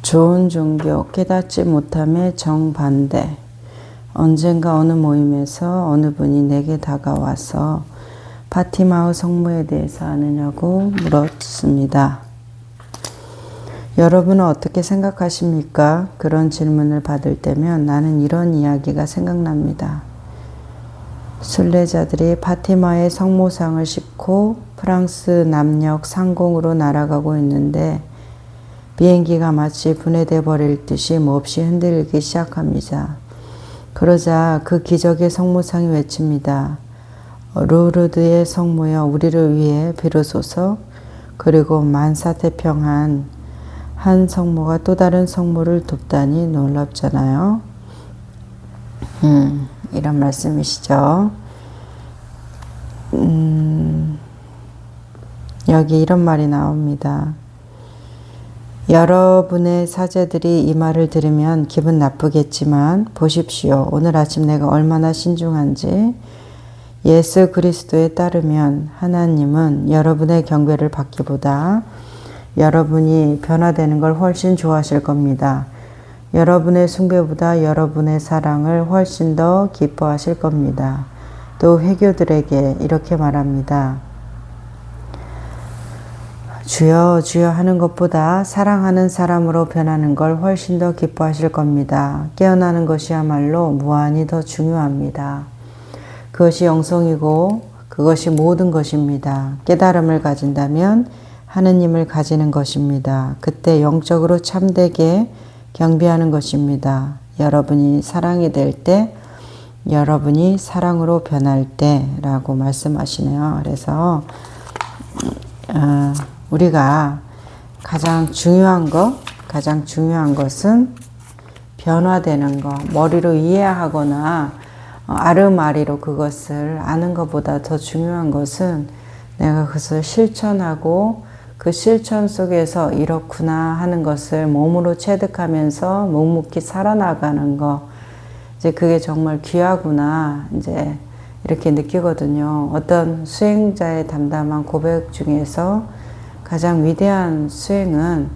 좋은 종교, 깨닫지 못함의 정반대. 언젠가 어느 모임에서 어느 분이 내게 다가와서 파티마의 성모에 대해서 아느냐고 물었습니다. 여러분은 어떻게 생각하십니까? 그런 질문을 받을 때면 나는 이런 이야기가 생각납니다. 순례자들이 파티마의 성모상을 싣고 프랑스 남녘 상공으로 날아가고 있는데 비행기가 마치 분해돼 버릴 듯이 몹시 흔들리기 시작합니다. 그러자 그 기적의 성모상이 외칩니다. 루르드의 성모여, 우리를 위해 빌어소서. 그리고 만사태평한 한 성모가 또 다른 성모를 돕다니 놀랍잖아요. 이런 말씀이시죠. 여기 이런 말이 나옵니다. 여러분의 사제들이 이 말을 들으면 기분 나쁘겠지만 보십시오. 오늘 아침 내가 얼마나 신중한지. 예수 그리스도에 따르면 하나님은 여러분의 경배를 받기보다 여러분이 변화되는 걸 훨씬 좋아하실 겁니다. 여러분의 숭배보다 여러분의 사랑을 훨씬 더 기뻐하실 겁니다. 또 회교들에게 이렇게 말합니다. 주여 주여 하는 것보다 사랑하는 사람으로 변하는 걸 훨씬 더 기뻐하실 겁니다. 깨어나는 것이야말로 무한히 더 중요합니다. 그것이 영성이고 그것이 모든 것입니다. 깨달음을 가진다면 하느님을 가지는 것입니다. 그때 영적으로 참되게 경배하는 것입니다. 여러분이 사랑이 될 때, 여러분이 사랑으로 변할 때라고 말씀하시네요. 그래서 우리가 가장 중요한 것은 변화되는 것, 머리로 이해하거나 아르마리로 그것을 아는 것보다 더 중요한 것은 내가 그것을 실천하고 그 실천 속에서 이렇구나 하는 것을 몸으로 체득하면서 묵묵히 살아나가는 것. 이제 그게 정말 귀하구나 이제 이렇게 느끼거든요. 어떤 수행자의 담담한 고백 중에서 가장 위대한 수행은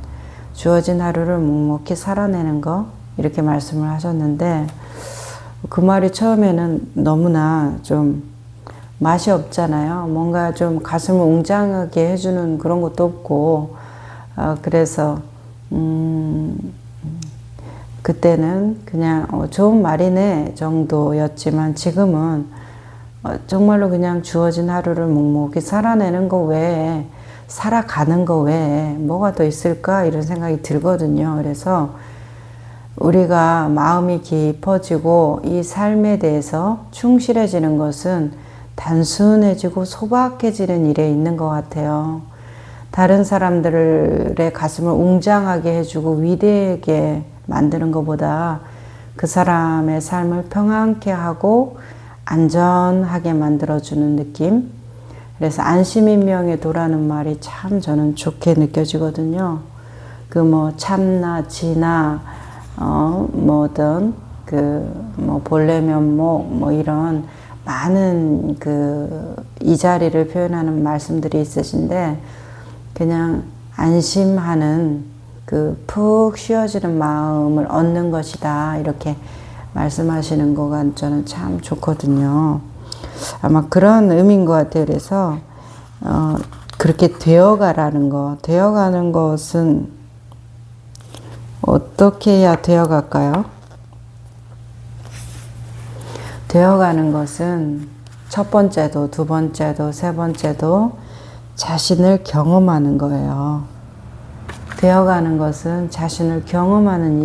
주어진 하루를 묵묵히 살아내는 거 이렇게 말씀을 하셨는데 그 말이 처음에는 너무나 좀 맛이 없잖아요. 뭔가 좀 가슴을 웅장하게 해주는 그런 것도 없고 그래서 그때는 그냥 좋은 말이네 정도였지만 지금은 정말로 그냥 주어진 하루를 묵묵히 살아내는 거 외에 살아가는 거 외에 뭐가 더 있을까 이런 생각이 들거든요. 그래서 우리가 마음이 깊어지고 이 삶에 대해서 충실해지는 것은 단순해지고 소박해지는 일에 있는 것 같아요. 다른 사람들의 가슴을 웅장하게 해주고 위대하게 만드는 것보다 그 사람의 삶을 평안케 하고 안전하게 만들어주는 느낌. 그래서 안심인명의 도라는 말이 참 저는 좋게 느껴지거든요. 그 뭐 참나, 지나, 뭐든 본래 면목, 뭐 이런 많은 이 자리를 표현하는 말씀들이 있으신데 그냥 안심하는 푹 쉬어지는 마음을 얻는 것이다. 이렇게 말씀하시는 거가 저는 참 좋거든요. 아마 그런 의미인 것 같아요. 그래서 그렇게 되어가라는 거. 되어가는 것은 어떻게 해야 되어갈까요? 되어가는 것은 첫 번째도 두 번째도 세 번째도 자신을 경험하는 거예요. 되어가는 것은 자신을 경험하는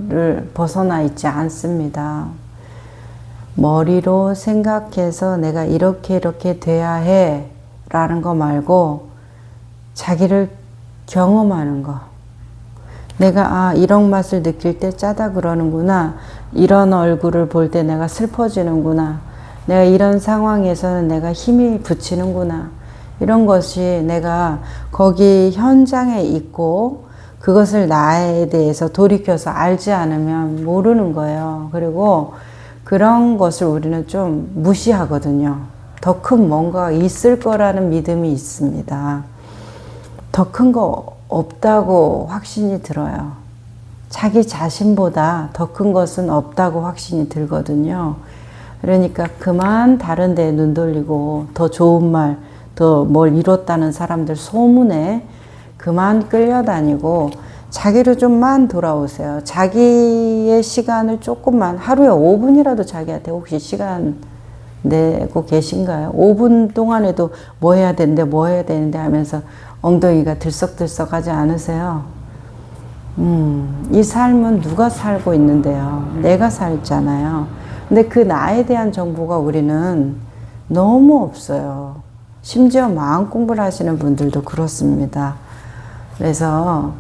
일을 벗어나 있지 않습니다. 머리로 생각해서 내가 이렇게 돼야 해 라는 거 말고 자기를 경험하는 거. 내가 이런 맛을 느낄 때 짜다 그러는구나. 이런 얼굴을 볼 때 내가 슬퍼지는구나. 내가 이런 상황에서는 내가 힘이 붙이는구나. 이런 것이 내가 거기 현장에 있고 그것을 나에 대해서 돌이켜서 알지 않으면 모르는 거예요. 그리고 그런 것을 우리는 좀 무시하거든요. 더 큰 뭔가가 있을 거라는 믿음이 있습니다. 더 큰 거 없다고 확신이 들어요. 자기 자신보다 더 큰 것은 없다고 확신이 들거든요. 그러니까 그만 다른 데에 눈 돌리고 더 좋은 말, 더 뭘 이뤘다는 사람들 소문에 그만 끌려다니고 자기로 좀만 돌아오세요. 자기의 시간을 조금만, 하루에 5분이라도 자기한테 혹시 시간 내고 계신가요? 5분 동안에도 뭐 해야 되는데 뭐 해야 되는데 하면서 엉덩이가 들썩들썩 하지 않으세요? 이 삶은 누가 살고 있는데요? 내가 살잖아요. 근데 그 나에 대한 정보가 우리는 너무 없어요. 심지어 마음 공부를 하시는 분들도 그렇습니다. 그래서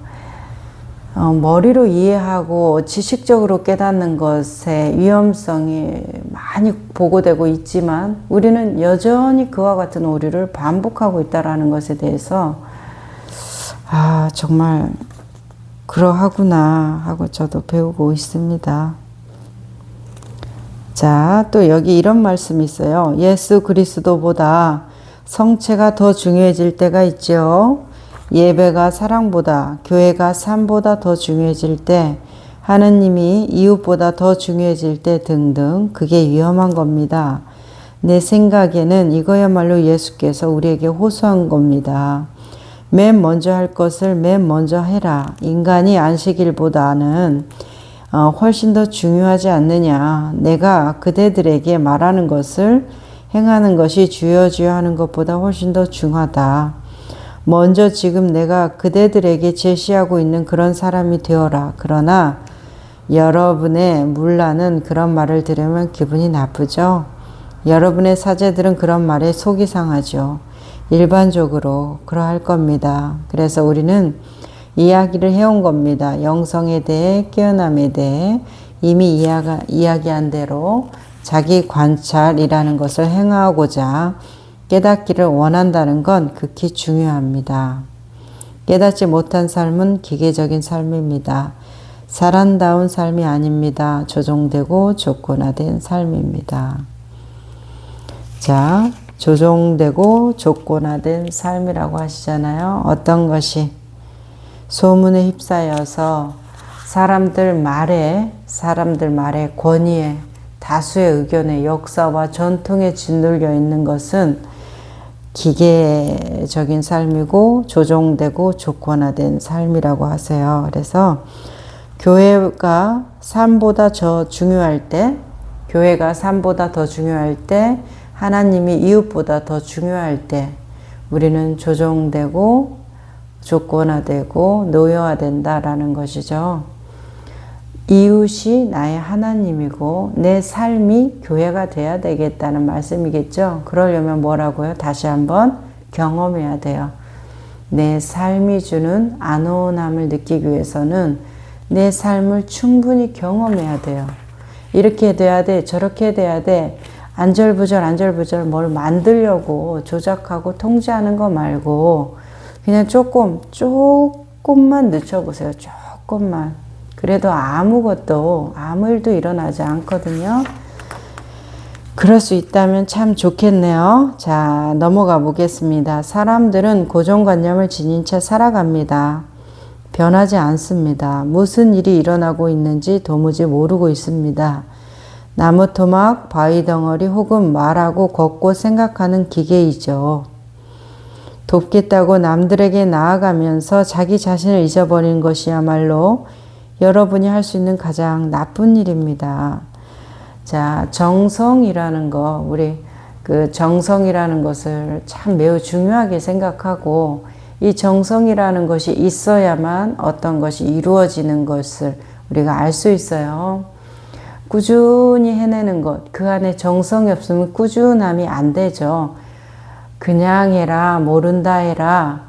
머리로 이해하고 지식적으로 깨닫는 것의 위험성이 많이 보고되고 있지만 우리는 여전히 그와 같은 오류를 반복하고 있다는 것에 대해서 정말 그러하구나 하고 저도 배우고 있습니다. 자, 또 여기 이런 말씀이 있어요. 예수 그리스도보다 성체가 더 중요해질 때가 있죠. 예배가 사랑보다, 교회가 삶보다 더 중요해질 때, 하느님이 이웃보다 더 중요해질 때 등등, 그게 위험한 겁니다. 내 생각에는 이거야말로 예수께서 우리에게 호소한 겁니다. 맨 먼저 할 것을 맨 먼저 해라. 인간이 안식일보다는 훨씬 더 중요하지 않느냐. 내가 그대들에게 말하는 것을 행하는 것이 주여 하는 것보다 훨씬 더 중하다. 먼저 지금 내가 그대들에게 제시하고 있는 그런 사람이 되어라. 그러나 여러분의 물라는 그런 말을 들으면 기분이 나쁘죠. 여러분의 사제들은 그런 말에 속이 상하죠. 일반적으로 그러할 겁니다. 그래서 우리는 이야기를 해온 겁니다. 영성에 대해, 깨어남에 대해 이미 이야기한 대로 자기 관찰이라는 것을 행하고자 깨닫기를 원한다는 건 극히 중요합니다. 깨닫지 못한 삶은 기계적인 삶입니다. 사람다운 삶이 아닙니다. 조종되고 조건화된 삶입니다. 자, 조종되고 조건화된 삶이라고 하시잖아요. 어떤 것이 소문에 휩싸여서 사람들 말에 권위에 다수의 의견에 역사와 전통에 짓눌려 있는 것은 기계적인 삶이고 조종되고 조건화된 삶이라고 하세요. 그래서 교회가 삶보다 더 중요할 때, 하나님이 이웃보다 더 중요할 때 우리는 조종되고 조건화되고 노예화된다라는 것이죠. 이웃이 나의 하나님이고 내 삶이 교회가 돼야 되겠다는 말씀이겠죠. 그러려면 뭐라고요? 다시 한번 경험해야 돼요. 내 삶이 주는 안온함을 느끼기 위해서는 내 삶을 충분히 경험해야 돼요. 이렇게 돼야 돼, 저렇게 돼야 돼. 안절부절 뭘 만들려고 조작하고 통제하는 거 말고 그냥 조금만 늦춰보세요. 조금만. 그래도 아무 일도 일어나지 않거든요. 그럴 수 있다면 참 좋겠네요. 자, 넘어가 보겠습니다. 사람들은 고정관념을 지닌 채 살아갑니다. 변하지 않습니다. 무슨 일이 일어나고 있는지 도무지 모르고 있습니다. 나무 토막, 바위 덩어리 혹은 말하고 걷고 생각하는 기계이죠. 돕겠다고 남들에게 나아가면서 자기 자신을 잊어버리는 것이야말로 여러분이 할 수 있는 가장 나쁜 일입니다. 자, 정성이라는 거, 우리 그 정성이라는 것을 참 매우 중요하게 생각하고 이 정성이라는 것이 있어야만 어떤 것이 이루어지는 것을 우리가 알 수 있어요. 꾸준히 해내는 것, 그 안에 정성이 없으면 꾸준함이 안 되죠. 그냥 해라, 모른다 해라,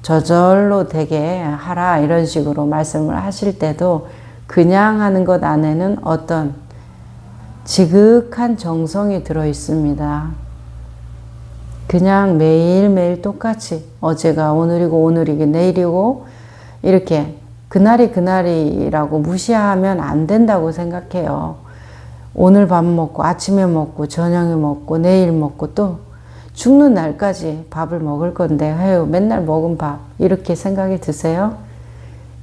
저절로 되게 하라 이런 식으로 말씀을 하실 때도 그냥 하는 것 안에는 어떤 지극한 정성이 들어 있습니다. 그냥 매일매일 똑같이 어제가 오늘이고 오늘이게 내일이고 이렇게 그날이 그날이라고 무시하면 안 된다고 생각해요. 오늘 밥 먹고 아침에 먹고 저녁에 먹고 내일 먹고 또 죽는 날까지 밥을 먹을 건데 맨날 먹은 밥 이렇게 생각이 드세요?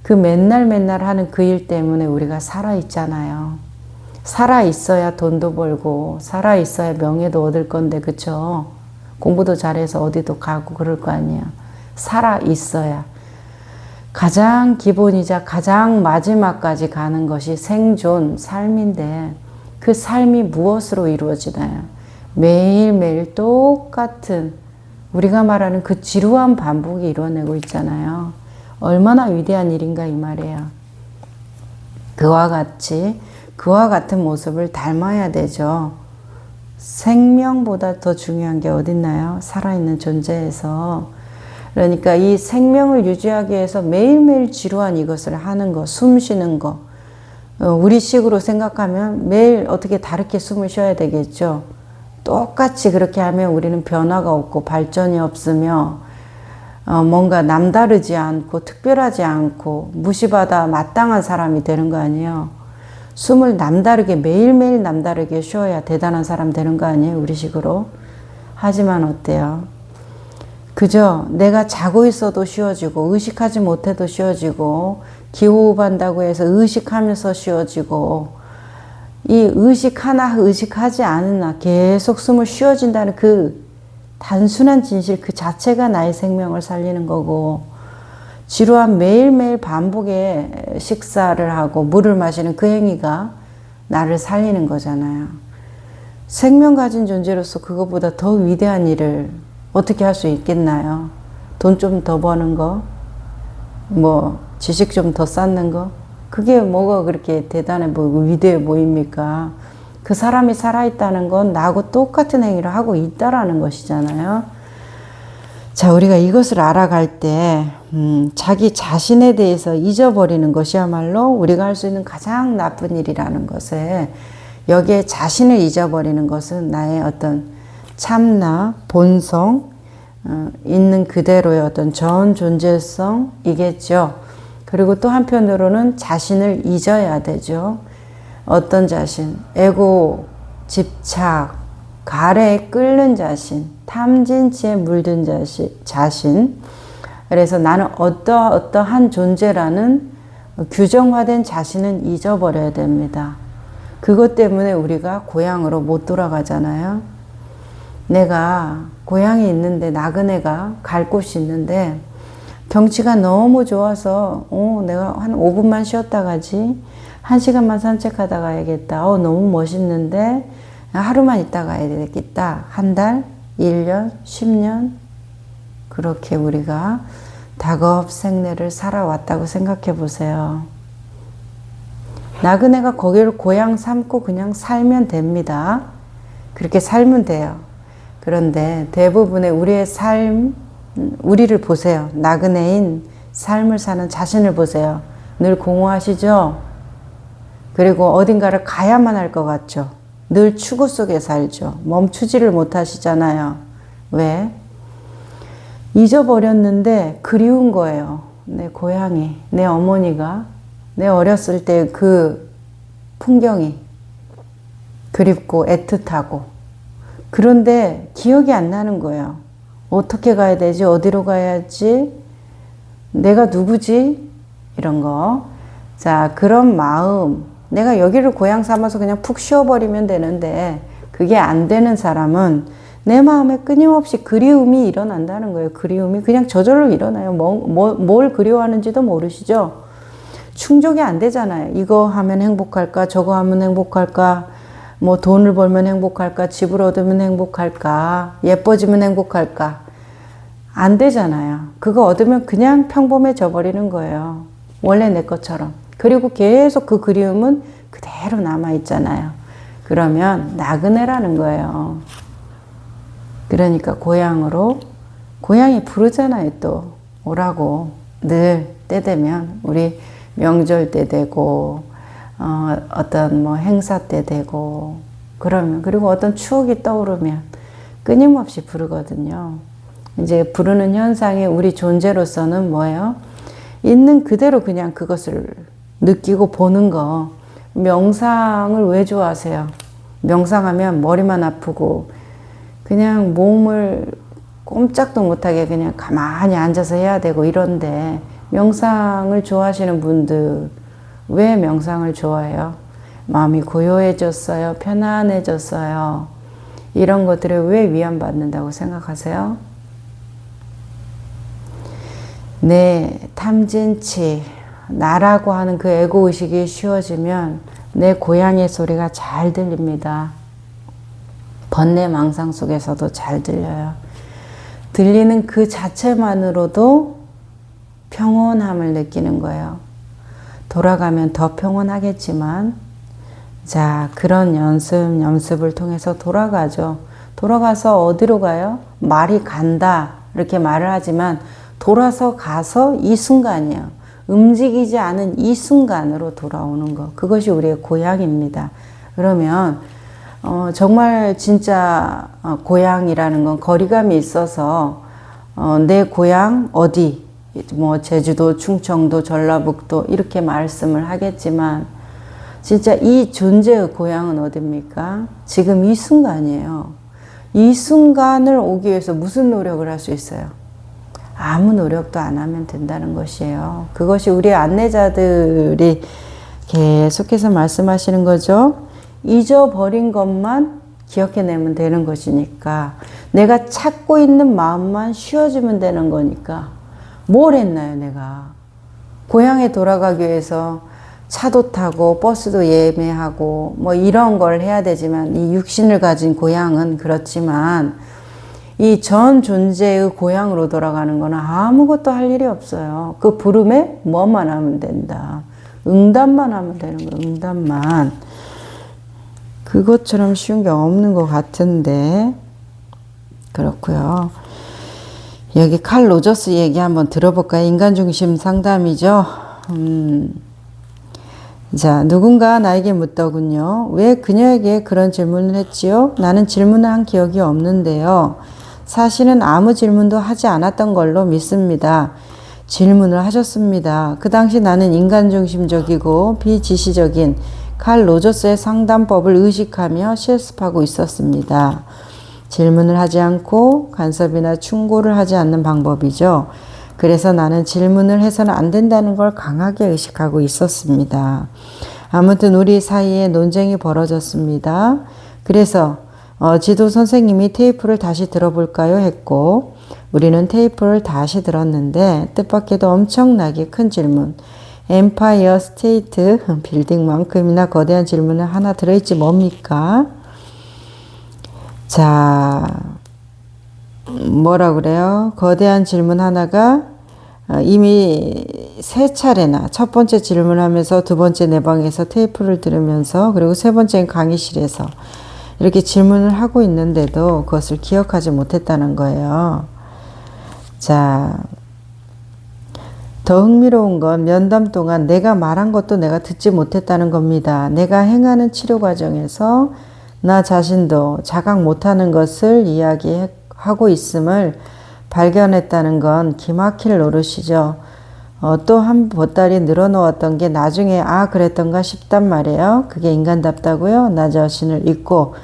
그 맨날 맨날 하는 그 일 때문에 우리가 살아있잖아요. 살아있어야 돈도 벌고 살아있어야 명예도 얻을 건데, 그쵸? 공부도 잘해서 어디도 가고 그럴 거 아니야. 살아있어야. 가장 기본이자 가장 마지막까지 가는 것이 생존, 삶인데 그 삶이 무엇으로 이루어지나요? 매일매일 똑같은 우리가 말하는 그 지루한 반복이 이루어내고 있잖아요. 얼마나 위대한 일인가 이 말이에요. 그와 같은 모습을 닮아야 되죠. 생명보다 더 중요한 게 어딨나요? 살아있는 존재에서. 그러니까 이 생명을 유지하기 위해서 매일매일 지루한 이것을 하는 거, 숨 쉬는 거. 우리 식으로 생각하면 매일 어떻게 다르게 숨을 쉬어야 되겠죠. 똑같이 그렇게 하면 우리는 변화가 없고 발전이 없으며 뭔가 남다르지 않고 특별하지 않고 무시받아 마땅한 사람이 되는 거 아니에요. 숨을 남다르게 매일매일 남다르게 쉬어야 대단한 사람 되는 거 아니에요. 우리 식으로. 하지만 어때요? 그저 내가 자고 있어도 쉬어지고 의식하지 못해도 쉬어지고 기호흡한다고 해서 의식하면서 쉬어지고 이 의식 하나 의식하지 않으나 계속 숨을 쉬어진다는 그 단순한 진실 그 자체가 나의 생명을 살리는 거고 지루한 매일매일 반복의 식사를 하고 물을 마시는 그 행위가 나를 살리는 거잖아요. 생명 가진 존재로서 그것보다 더 위대한 일을 어떻게 할 수 있겠나요? 돈 좀 더 버는 거, 뭐 지식 좀 더 쌓는 거, 그게 뭐가 그렇게 대단해 보이고 위대해 보입니까? 그 사람이 살아있다는 건 나하고 똑같은 행위를 하고 있다라는 것이잖아요. 자, 우리가 이것을 알아갈 때 자기 자신에 대해서 잊어버리는 것이야말로 우리가 할 수 있는 가장 나쁜 일이라는 것에 여기에 자신을 잊어버리는 것은 나의 어떤 참나, 본성, 있는 그대로의 어떤 전 존재성이겠죠. 그리고 또 한편으로는 자신을 잊어야 되죠. 어떤 자신? 에고, 집착, 가래에 끓는 자신, 탐진치에 물든 자신. 그래서 나는 어떠한 존재라는 규정화된 자신은 잊어버려야 됩니다. 그것 때문에 우리가 고향으로 못 돌아가잖아요. 내가 고향에 있는데 나그네가 갈 곳이 있는데 경치가 너무 좋아서 내가 한 5분만 쉬었다 가지 1시간만 산책하다 가야겠다. 너무 멋있는데 하루만 있다 가야 되겠다. 한 달, 1년, 10년 그렇게 우리가 다급생내를 살아왔다고 생각해 보세요. 나그네가 거기를 고향 삼고 그냥 살면 됩니다. 그렇게 살면 돼요. 그런데 대부분의 우리의 삶, 우리를 보세요. 나그네인 삶을 사는 자신을 보세요. 늘 공허하시죠? 그리고 어딘가를 가야만 할 것 같죠? 늘 추구 속에 살죠. 멈추지를 못하시잖아요. 왜? 잊어버렸는데 그리운 거예요. 내 고향이, 내 어머니가 내 어렸을 때 그 풍경이 그립고 애틋하고 그런데 기억이 안 나는 거예요. 어떻게 가야 되지? 어디로 가야지? 내가 누구지? 이런 거. 자, 그런 마음. 내가 여기를 고향 삼아서 그냥 푹 쉬어버리면 되는데 그게 안 되는 사람은 내 마음에 끊임없이 그리움이 일어난다는 거예요. 그리움이 그냥 저절로 일어나요. 뭘 그리워하는지도 모르시죠? 충족이 안 되잖아요. 이거 하면 행복할까? 저거 하면 행복할까? 뭐 돈을 벌면 행복할까? 집을 얻으면 행복할까? 예뻐지면 행복할까? 안 되잖아요. 그거 얻으면 그냥 평범해져 버리는 거예요. 원래 내 것처럼. 그리고 계속 그 그리움은 그대로 남아있잖아요. 그러면 나그네라는 거예요. 그러니까 고향이 부르잖아요. 또 오라고. 늘 때 되면 우리 명절 때 되고 어떤 뭐 행사 때 되고 그러면 그리고 어떤 추억이 떠오르면 끊임없이 부르거든요. 이제 부르는 현상이 우리 존재로서는 뭐예요? 있는 그대로 그냥 그것을 느끼고 보는 거. 명상을 왜 좋아하세요? 명상하면 머리만 아프고 그냥 몸을 꼼짝도 못하게 그냥 가만히 앉아서 해야 되고 이런데 명상을 좋아하시는 분들, 왜 명상을 좋아해요? 마음이 고요해졌어요? 편안해졌어요? 이런 것들에 왜 위안받는다고 생각하세요? 내 탐진치, 나라고 하는 그 에고의식이 쉬워지면 내 고향의 소리가 잘 들립니다. 번뇌망상 속에서도 잘 들려요. 들리는 그 자체만으로도 평온함을 느끼는 거예요. 돌아가면 더 평온하겠지만, 자, 그런 연습을 통해서 돌아가죠. 돌아가서 어디로 가요? 말이 간다, 이렇게 말을 하지만 돌아서 가서 이 순간이에요. 움직이지 않은 이 순간으로 돌아오는 것. 그것이 우리의 고향입니다. 그러면 정말 진짜 고향이라는 건 거리감이 있어서 내 고향 어디, 뭐 제주도, 충청도, 전라북도 이렇게 말씀을 하겠지만 진짜 이 존재의 고향은 어딥니까? 지금 이 순간이에요. 이 순간을 오기 위해서 무슨 노력을 할 수 있어요? 아무 노력도 안 하면 된다는 것이에요. 그것이 우리 안내자들이 계속해서 말씀하시는 거죠. 잊어버린 것만 기억해내면 되는 것이니까, 내가 찾고 있는 마음만 쉬어지면 되는 거니까 뭘 했나요, 내가? 고향에 돌아가기 위해서 차도 타고 버스도 예매하고 뭐 이런 걸 해야 되지만, 이 육신을 가진 고향은 그렇지만 이 전 존재의 고향으로 돌아가는 거는 아무것도 할 일이 없어요. 그 부름에 뭐만 하면 된다. 응답만 하면 되는 거예요. 응답만. 그것처럼 쉬운 게 없는 것 같은데, 그렇고요. 여기 칼 로저스 얘기 한번 들어볼까요? 인간중심 상담이죠. 자, 누군가 나에게 묻더군요. 왜 그녀에게 그런 질문을 했지요? 나는 질문을 한 기억이 없는데요. 사실은 아무 질문도 하지 않았던 걸로 믿습니다. 질문을 하셨습니다. 그 당시 나는 인간중심적이고 비지시적인 칼 로저스의 상담법을 의식하며 실습하고 있었습니다. 질문을 하지 않고 간섭이나 충고를 하지 않는 방법이죠. 그래서 나는 질문을 해서는 안 된다는 걸 강하게 의식하고 있었습니다. 아무튼 우리 사이에 논쟁이 벌어졌습니다. 그래서 지도 선생님이 테이프를 다시 들어볼까요? 했고, 우리는 테이프를 다시 들었는데 뜻밖에도 엄청나게 큰 질문, 엠파이어 스테이트 빌딩만큼이나 거대한 질문은 하나 들어있지 뭡니까? 자, 뭐라 그래요? 거대한 질문 하나가 이미 3차례나 첫 번째 질문하면서 두 번째 내 방에서 테이프를 들으면서, 그리고 세 번째는 강의실에서 이렇게 질문을 하고 있는데도 그것을 기억하지 못했다는 거예요. 자, 더 흥미로운 건 면담 동안 내가 말한 것도 내가 듣지 못했다는 겁니다. 내가 행하는 치료 과정에서 나 자신도 자각 못하는 것을 이야기하고 있음을 발견했다는 건 기막힐 노릇이죠. 또 한 보따리 늘어놓았던 게 나중에 그랬던가 싶단 말이에요. 그게 인간답다고요? 나 자신을 잊고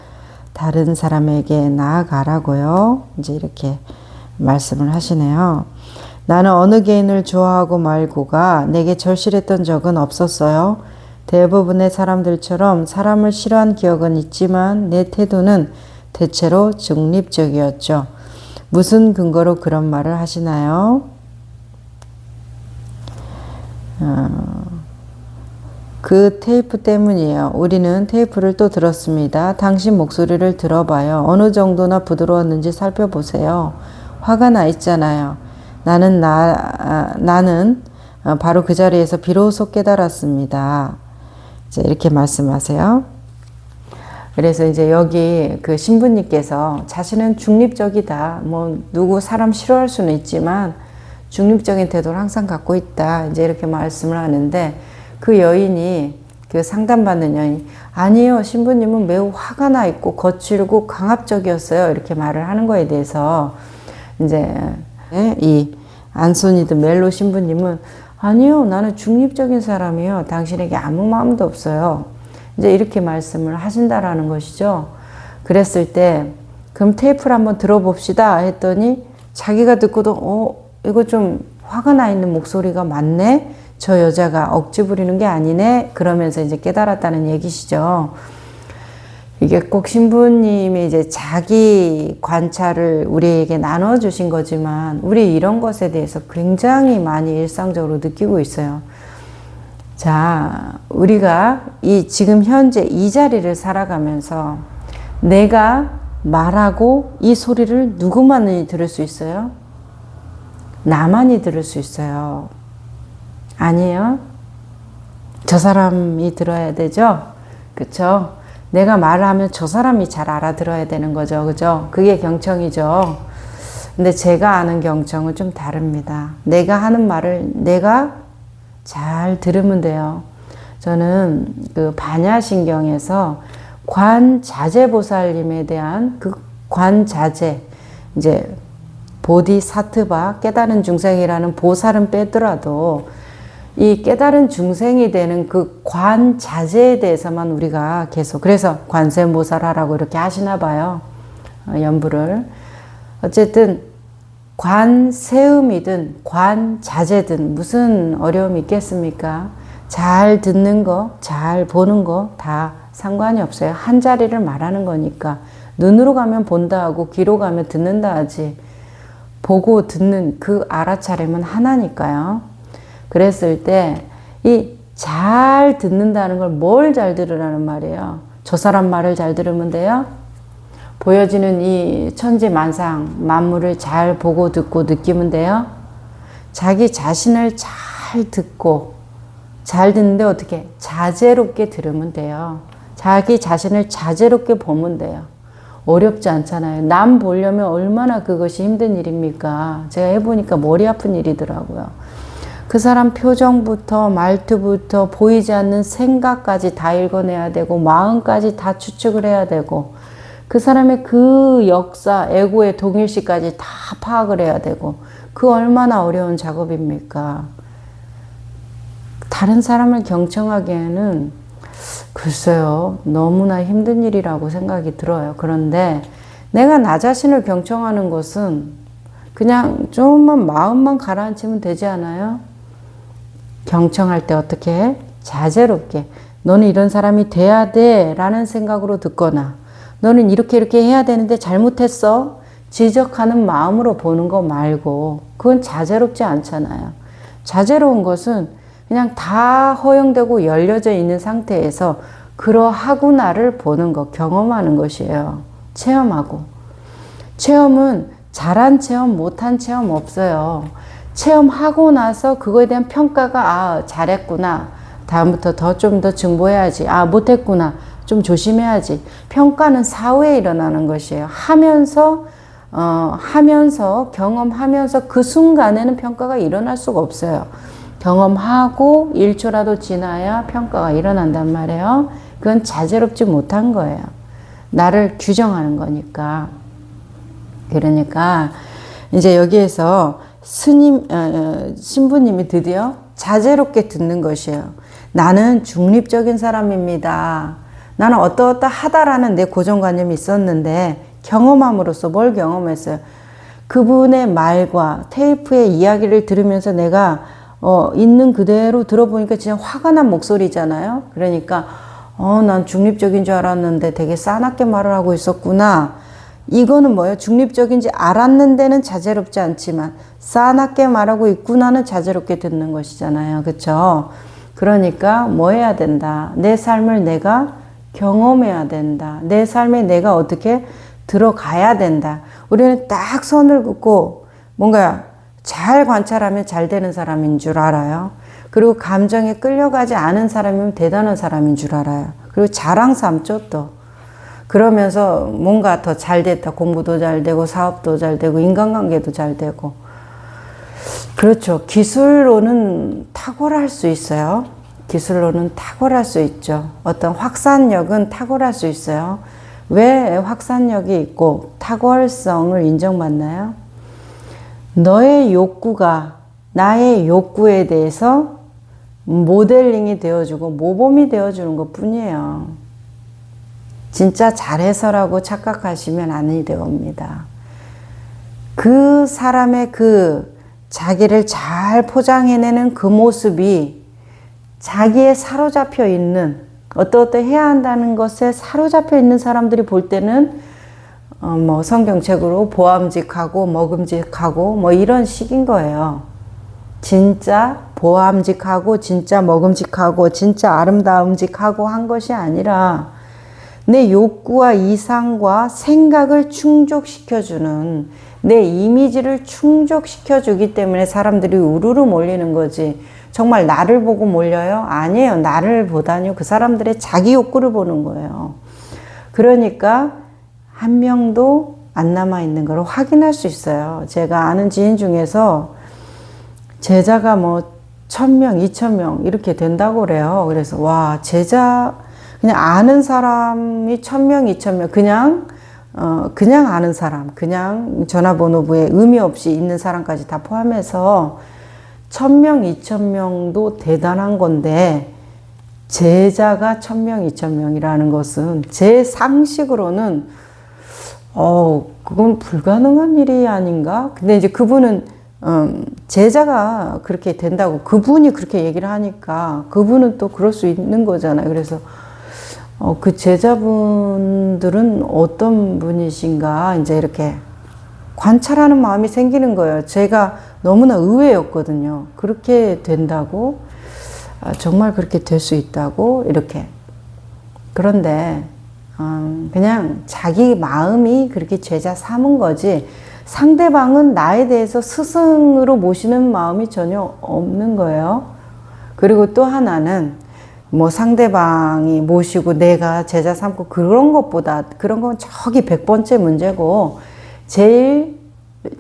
다른 사람에게 나아가라고요. 이제 이렇게 말씀을 하시네요. 나는 어느 개인을 좋아하고 말고가 내게 절실했던 적은 없었어요. 대부분의 사람들처럼 사람을 싫어한 기억은 있지만 내 태도는 대체로 중립적이었죠. 무슨 근거로 그런 말을 하시나요? 그 테이프 때문이에요. 우리는 테이프를 또 들었습니다. 당신 목소리를 들어봐요. 어느 정도나 부드러웠는지 살펴보세요. 화가 나 있잖아요. 나는 바로 그 자리에서 비로소 깨달았습니다. 이제 이렇게 말씀하세요. 그래서 이제 여기 그 신부님께서 자신은 중립적이다. 뭐 누구 사람 싫어할 수는 있지만 중립적인 태도를 항상 갖고 있다. 이제 이렇게 말씀을 하는데, 그 여인이, 그 상담받는 여인이, 아니에요, 신부님은 매우 화가 나 있고 거칠고 강압적이었어요. 이렇게 말을 하는 거에 대해서 이제 이 안소니드 멜로 신부님은, 아니요, 나는 중립적인 사람이에요. 당신에게 아무 마음도 없어요. 이제 이렇게 말씀을 하신다라는 것이죠. 그랬을 때, 그럼 테이프를 한번 들어봅시다 했더니 자기가 듣고도 이거 좀 화가 나 있는 목소리가 맞네? 저 여자가 억지 부리는 게 아니네? 그러면서 이제 깨달았다는 얘기시죠. 이게 꼭 신부님이 이제 자기 관찰을 우리에게 나눠주신 거지만, 우리 이런 것에 대해서 굉장히 많이 일상적으로 느끼고 있어요. 자, 우리가 지금 현재 이 자리를 살아가면서 내가 말하고 이 소리를 누구만이 들을 수 있어요? 나만이 들을 수 있어요. 아니에요? 저 사람이 들어야 되죠? 그쵸? 내가 말을 하면 저 사람이 잘 알아들어야 되는 거죠. 그죠? 그게 경청이죠. 근데 제가 아는 경청은 좀 다릅니다. 내가 하는 말을 내가 잘 들으면 돼요. 저는 그 반야신경에서 관자재보살님에 대한 그 관자재, 이제 보디사트바, 깨달은 중생이라는 보살은 빼더라도 이 깨달은 중생이 되는 그 관자재에 대해서만 우리가 계속, 그래서 관세음보살하라고 이렇게 하시나 봐요. 연부를. 어쨌든 관세음이든 관자재든 무슨 어려움이 있겠습니까? 잘 듣는 거, 잘 보는 거 다 상관이 없어요. 한 자리를 말하는 거니까. 눈으로 가면 본다 하고 귀로 가면 듣는다 하지. 보고 듣는 그 알아차림은 하나니까요. 그랬을 때 이 잘 듣는다는 걸 뭘 잘 들으라는 말이에요. 저 사람 말을 잘 들으면 돼요. 보여지는 이 천지만상 만물을 잘 보고 듣고 느끼면 돼요. 자기 자신을 잘 듣고, 잘 듣는데 어떻게? 자제롭게 들으면 돼요. 자기 자신을 자제롭게 보면 돼요. 어렵지 않잖아요. 남 보려면 얼마나 그것이 힘든 일입니까? 제가 해보니까 머리 아픈 일이더라고요. 그 사람 표정부터 말투부터 보이지 않는 생각까지 다 읽어내야 되고, 마음까지 다 추측을 해야 되고, 그 사람의 그 역사, 에고의 동일시까지 다 파악을 해야 되고, 그 얼마나 어려운 작업입니까? 다른 사람을 경청하기에는 글쎄요, 너무나 힘든 일이라고 생각이 들어요. 그런데 내가 나 자신을 경청하는 것은 그냥 조금만 마음만 가라앉히면 되지 않아요? 경청할 때 어떻게 해? 자제롭게. 너는 이런 사람이 돼야 돼 라는 생각으로 듣거나, 너는 이렇게 해야 되는데 잘못했어? 지적하는 마음으로 보는 거 말고, 그건 자제롭지 않잖아요. 자제로운 것은 그냥 다 허용되고 열려져 있는 상태에서 그러하구나를 보는 것, 경험하는 것이에요. 체험하고. 체험은 잘한 체험, 못한 체험 없어요. 체험하고 나서 그거에 대한 평가가, 잘했구나. 다음부터 좀 더 증보해야지. 못했구나. 좀 조심해야지. 평가는 사후에 일어나는 것이에요. 하면서 경험하면서 그 순간에는 평가가 일어날 수가 없어요. 경험하고 1초라도 지나야 평가가 일어난단 말이에요. 그건 자제롭지 못한 거예요. 나를 규정하는 거니까. 그러니까 이제 여기에서 신부님이 드디어 자제롭게 듣는 것이에요. 나는 중립적인 사람입니다. 나는 어떠하다라는 내 고정관념이 있었는데, 경험함으로써 뭘 경험했어요? 그분의 말과 테이프의 이야기를 들으면서 내가 있는 그대로 들어보니까 진짜 화가 난 목소리잖아요. 그러니까 난 중립적인 줄 알았는데 되게 싸납게 말을 하고 있었구나. 이거는 뭐예요? 중립적인지 알았는데는 자제롭지 않지만 싸납게 말하고 있구나는 자제롭게 듣는 것이잖아요. 그렇죠? 그러니까 뭐 해야 된다? 내 삶을 내가 경험해야 된다. 내 삶에 내가 어떻게 들어가야 된다. 우리는 딱 선을 긋고 뭔가 잘 관찰하면 잘 되는 사람인 줄 알아요. 그리고 감정에 끌려가지 않은 사람이면 대단한 사람인 줄 알아요. 그리고 자랑 삼죠 또. 그러면서 뭔가 더 잘 됐다. 공부도 잘 되고 사업도 잘 되고 인간관계도 잘 되고. 그렇죠. 기술로는 탁월할 수 있어요. 기술로는 탁월할 수 있죠. 어떤 확산력은 탁월할 수 있어요. 왜 확산력이 있고 탁월성을 인정받나요? 너의 욕구가 나의 욕구에 대해서 모델링이 되어주고 모범이 되어주는 것 뿐이에요. 진짜 잘해서라고 착각하시면 아니 되옵니다. 그 사람의 그 자기를 잘 포장해내는 그 모습이 자기에 사로잡혀 있는, 어떠해야 한다는 것에 사로잡혀 있는 사람들이 볼 때는 뭐 성경책으로 보암직하고 먹음직하고 뭐 이런 식인 거예요. 진짜 보암직하고 진짜 먹음직하고 진짜 아름다움직하고 한 것이 아니라 내 욕구와 이상과 생각을 충족시켜주는, 내 이미지를 충족시켜주기 때문에 사람들이 우르르 몰리는 거지. 정말 나를 보고 몰려요? 아니에요. 나를 보다니요. 그 사람들의 자기 욕구를 보는 거예요. 그러니까 한 명도 안 남아있는 걸 확인할 수 있어요. 제가 아는 지인 중에서 제자가 뭐 1000명, 2000명 이렇게 된다고 그래요. 그래서 와, 제자 그냥 아는 사람이 1000명, 2000명 그냥 아는 사람, 그냥 전화번호부에 의미 없이 있는 사람까지 다 포함해서 1000명, 2000명도 대단한 건데 제자가 1000명, 2000명이라는 것은 제 상식으로는 그건 불가능한 일이 아닌가? 근데 이제 그분은 제자가 그렇게 된다고 그분이 그렇게 얘기를 하니까 그분은 또 그럴 수 있는 거잖아요. 그래서 그 제자분들은 어떤 분이신가 이제 이렇게 관찰하는 마음이 생기는 거예요. 제가 너무나 의외였거든요. 그렇게 된다고? 정말 그렇게 될 수 있다고? 이렇게. 그런데 그냥 자기 마음이 그렇게 제자 삼은 거지 상대방은 나에 대해서 스승으로 모시는 마음이 전혀 없는 거예요. 그리고 또 하나는 뭐 상대방이 모시고 내가 제자 삼고 그런 것보다 그런 건 저기 100번째 문제고 제일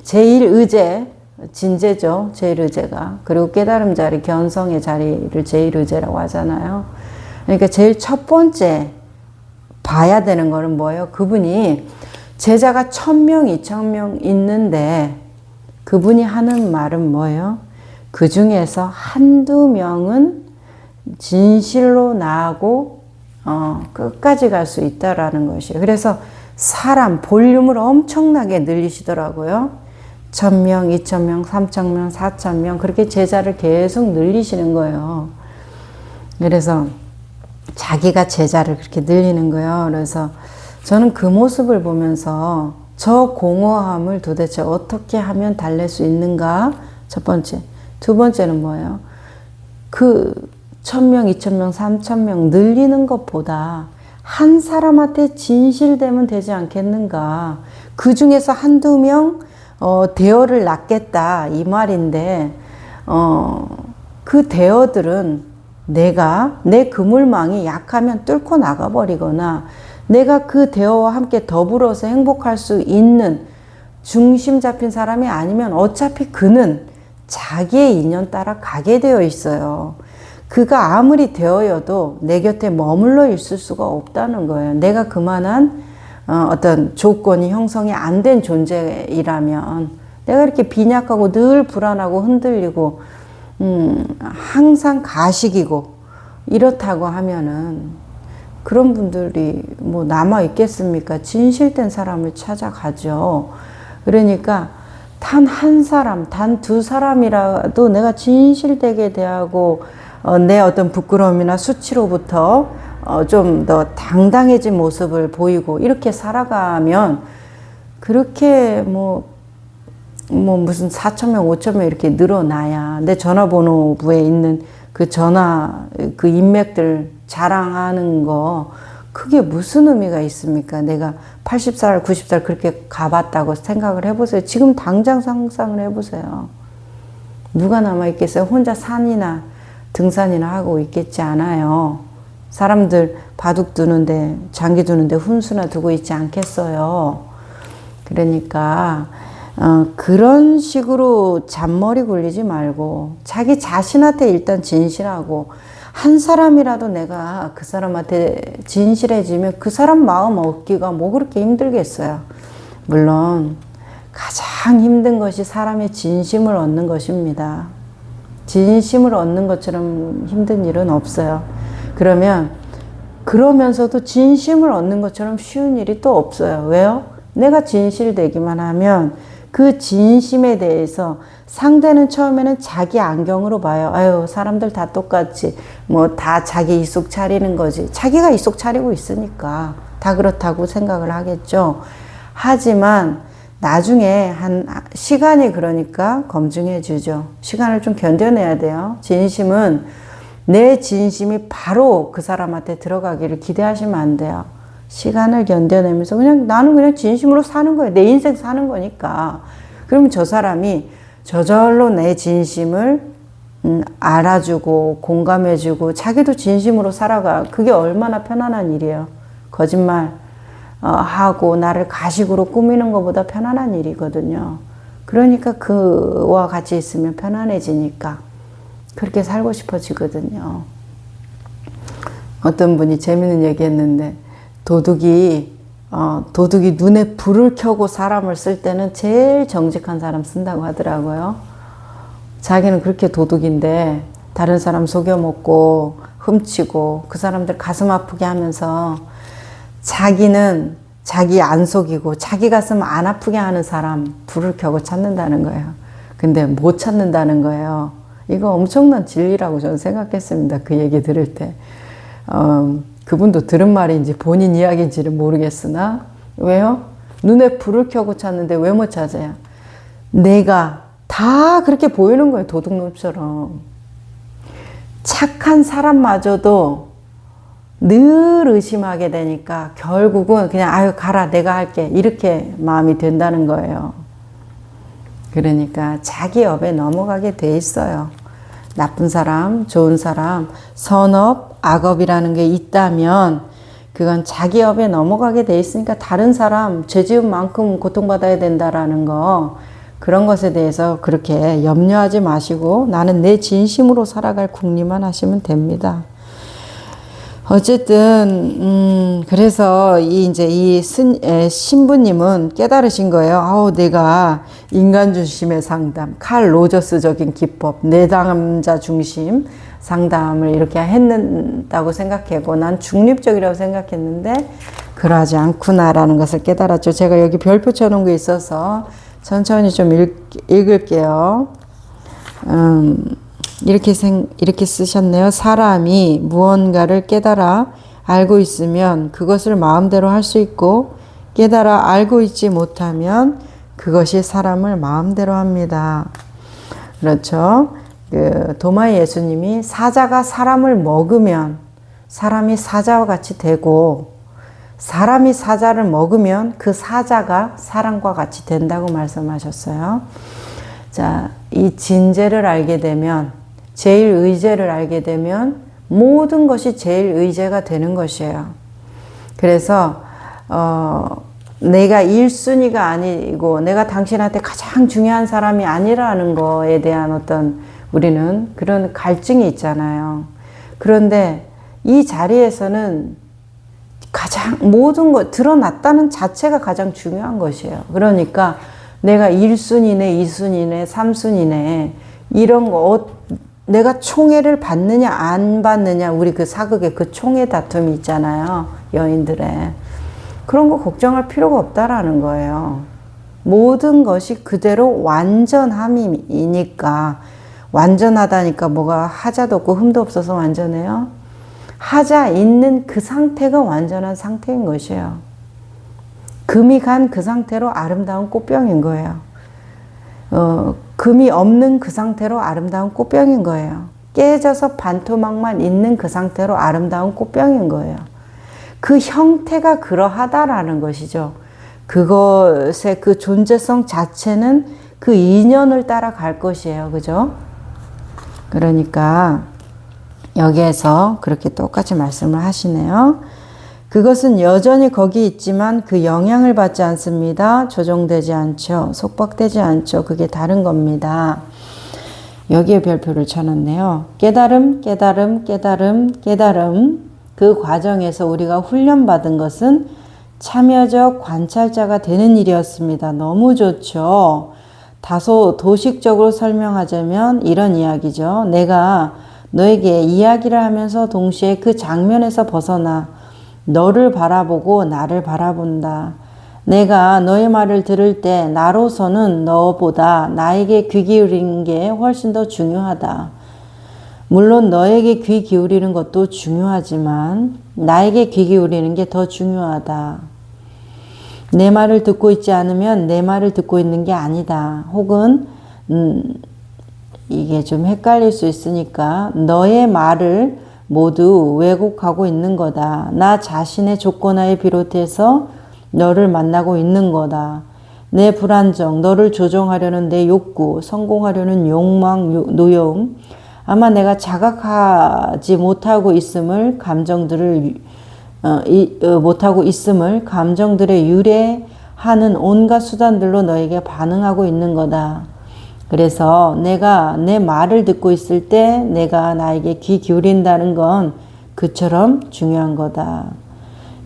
의제, 진제죠. 제일 의제가. 그리고 깨달음 자리, 견성의 자리를 제일 의제라고 하잖아요. 그러니까 제일 첫 번째 봐야 되는 거는 뭐예요? 그분이 제자가 1000명, 2000명 있는데 그분이 하는 말은 뭐예요? 그 중에서 한두 명은 진실로 나하고 끝까지 갈 수 있다라는 것이에요. 그래서 사람 볼륨을 엄청나게 늘리시더라고요. 1000명, 2000명, 3000명, 4000명 그렇게 제자를 계속 늘리시는 거예요. 그래서 자기가 제자를 그렇게 늘리는 거예요. 그래서 저는 그 모습을 보면서 저 공허함을 도대체 어떻게 하면 달랠 수 있는가? 첫 번째. 두 번째는 뭐예요? 그 1000명, 2000명, 3000명 늘리는 것보다 한 사람한테 진실되면 되지 않겠는가? 그 중에서 한두 명 대어를 낳겠다 이 말인데 그 대어들은 내가 내 그물망이 약하면 뚫고 나가버리거나 내가 그 대어와 함께 더불어서 행복할 수 있는 중심 잡힌 사람이 아니면 어차피 그는 자기의 인연 따라 가게 되어 있어요. 그가 아무리 되어여도 내 곁에 머물러 있을 수가 없다는 거예요. 내가 그만한 어떤 조건이 형성이 안 된 존재이라면 내가 이렇게 빈약하고 늘 불안하고 흔들리고 항상 가식이고 이렇다고 하면은 그런 분들이 뭐 남아 있겠습니까? 진실된 사람을 찾아가죠. 그러니까 단 한 사람, 단 두 사람이라도 내가 진실되게 대하고 내 어떤 부끄러움이나 수치로부터 좀 더 당당해진 모습을 보이고 이렇게 살아가면 그렇게 뭐 무슨 4000명, 5000명 이렇게 늘어나야 내 전화번호부에 있는 그 그 인맥들 자랑하는 거 그게 무슨 의미가 있습니까? 내가 80살, 90살 그렇게 가봤다고 생각을 해보세요. 지금 당장 상상을 해보세요. 누가 남아있겠어요? 혼자 산이나 등산이나 하고 있겠지 않아요. 사람들 바둑 두는데 장기 두는데 훈수나 두고 있지 않겠어요. 그러니까 그런 식으로 잔머리 굴리지 말고 자기 자신한테 일단 진실하고 한 사람이라도 내가 그 사람한테 진실해지면 그 사람 마음 얻기가 뭐 그렇게 힘들겠어요. 물론 가장 힘든 것이 사람의 진심을 얻는 것입니다. 진심을 얻는 것처럼 힘든 일은 없어요. 그러면서도 진심을 얻는 것처럼 쉬운 일이 또 없어요. 왜요? 내가 진실되기만 하면 그 진심에 대해서 상대는 처음에는 자기 안경으로 봐요. 아유, 사람들 다 똑같지. 뭐 다 자기 이속 차리는 거지. 자기가 이속 차리고 있으니까 다 그렇다고 생각을 하겠죠. 하지만 나중에 한 시간이 그러니까 검증해 주죠. 시간을 좀 견뎌내야 돼요. 진심은 내 진심이 바로 그 사람한테 들어가기를 기대하시면 안 돼요. 시간을 견뎌내면서 그냥 나는 그냥 진심으로 사는 거예요. 내 인생 사는 거니까. 그러면 저 사람이 저절로 내 진심을 알아주고 공감해주고 자기도 진심으로 살아가. 그게 얼마나 편안한 일이에요. 거짓말 하고 나를 가식으로 꾸미는 것보다 편안한 일이거든요. 그러니까 그와 같이 있으면 편안해지니까 그렇게 살고 싶어지거든요. 어떤 분이 재밌는 얘기 했는데 도둑이 눈에 불을 켜고 사람을 쓸 때는 제일 정직한 사람 쓴다고 하더라고요. 자기는 그렇게 도둑인데 다른 사람 속여먹고 훔치고 그 사람들 가슴 아프게 하면서 자기는 자기 안 속이고 자기 가슴 안 아프게 하는 사람 불을 켜고 찾는다는 거예요. 근데 못 찾는다는 거예요. 이거 엄청난 진리라고 저는 생각했습니다. 그 얘기 들을 때. 그분도 들은 말인지 본인 이야기인지는 모르겠으나 왜요? 눈에 불을 켜고 찾는데 왜 못 찾아요? 내가 다 그렇게 보이는 거예요. 도둑놈처럼. 착한 사람마저도 늘 의심하게 되니까 결국은 그냥 아유 가라 내가 할게 이렇게 마음이 된다는 거예요. 그러니까 자기 업에 넘어가게 돼 있어요. 나쁜 사람, 좋은 사람, 선업, 악업이라는 게 있다면 그건 자기 업에 넘어가게 돼 있으니까 다른 사람 죄 지은 만큼 고통받아야 된다라는 거 그런 것에 대해서 그렇게 염려하지 마시고 나는 내 진심으로 살아갈 궁리만 하시면 됩니다. 어쨌든 그래서 이 신부님은 깨달으신 거예요. 아우 내가 인간 중심의 상담, 칼 로저스적인 기법, 내담자 중심 상담을 이렇게 했다고 생각하고 난 중립적이라고 생각했는데 그러지 않구나라는 것을 깨달았죠. 제가 여기 별표 쳐놓은 게 있어서 천천히 좀 읽을게요. 이렇게 쓰셨네요. 사람이 무언가를 깨달아 알고 있으면 그것을 마음대로 할 수 있고 깨달아 알고 있지 못하면 그것이 사람을 마음대로 합니다. 그렇죠. 도마이 예수님이 사자가 사람을 먹으면 사람이 사자와 같이 되고 사람이 사자를 먹으면 그 사자가 사람과 같이 된다고 말씀하셨어요. 자, 이 진제를 알게 되면 제일의제를 알게 되면 모든 것이 제일의제가 되는 것이에요. 그래서 내가 1순위가 아니고 내가 당신한테 가장 중요한 사람이 아니라는 거에 대한 어떤 우리는 그런 갈증이 있잖아요. 그런데 이 자리에서는 가장 모든 것 드러났다는 자체가 가장 중요한 것이에요. 그러니까 내가 1순위네, 2순위네, 3순위네 이런 거 내가 총애를 받느냐 안 받느냐 우리 그 사극의 그 총애 다툼이 있잖아요. 여인들의. 그런 거 걱정할 필요가 없다라는 거예요. 모든 것이 그대로 완전함이니까 완전하다니까 뭐가 하자도 없고 흠도 없어서 완전해요. 하자 있는 그 상태가 완전한 상태인 것이에요. 금이 간 그 상태로 아름다운 꽃병인 거예요. 금이 없는 그 상태로 아름다운 꽃병인 거예요. 깨져서 반토막만 있는 그 상태로 아름다운 꽃병인 거예요. 그 형태가 그러하다라는 것이죠. 그것의 그 존재성 자체는 그 인연을 따라갈 것이에요. 그죠? 그러니까 여기에서 그렇게 똑같이 말씀을 하시네요. 그것은 여전히 거기 있지만 그 영향을 받지 않습니다. 조종되지 않죠. 속박되지 않죠. 그게 다른 겁니다. 여기에 별표를 쳐놨네요. 깨달음, 깨달음, 깨달음, 깨달음. 그 과정에서 우리가 훈련받은 것은 참여적 관찰자가 되는 일이었습니다. 너무 좋죠. 다소 도식적으로 설명하자면 이런 이야기죠. 내가 너에게 이야기를 하면서 동시에 그 장면에서 벗어나 너를 바라보고 나를 바라본다. 내가 너의 말을 들을 때 나로서는 너보다 나에게 귀 기울이는 게 훨씬 더 중요하다. 물론 너에게 귀 기울이는 것도 중요하지만 나에게 귀 기울이는 게 더 중요하다. 내 말을 듣고 있지 않으면 내 말을 듣고 있는 게 아니다. 혹은 이게 좀 헷갈릴 수 있으니까 너의 말을 모두 왜곡하고 있는 거다. 나 자신의 조건하에 비롯해서 너를 만나고 있는 거다. 내 불안정, 너를 조종하려는 내 욕구, 성공하려는 욕망, 노여움, 아마 내가 자각하지 못하고 있음을 감정들의 유래하는 온갖 수단들로 너에게 반응하고 있는 거다. 그래서 내가 내 말을 듣고 있을 때 내가 나에게 귀 기울인다는 건 그처럼 중요한 거다.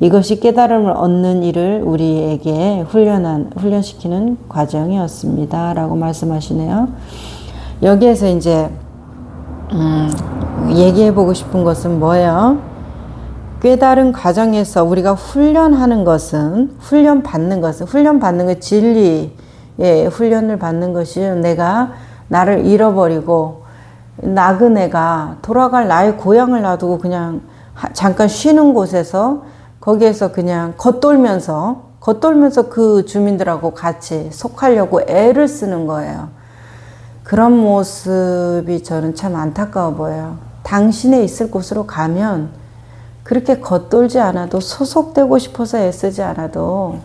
이것이 깨달음을 얻는 일을 우리에게 훈련시키는 과정이었습니다. 라고 말씀하시네요. 여기에서 이제 얘기해보고 싶은 것은 뭐예요? 깨달은 과정에서 우리가 훈련받는 것은 진리의 훈련을 받는 것이 내가 나를 잃어버리고 나그네가 돌아갈 나의 고향을 놔두고 그냥 잠깐 쉬는 곳에서 거기에서 그냥 겉돌면서 그 주민들하고 같이 속하려고 애를 쓰는 거예요. 그런 모습이 저는 참 안타까워 보여요. 당신의 있을 곳으로 가면 그렇게 겉돌지 않아도 소속되고 싶어서 애쓰지 않아도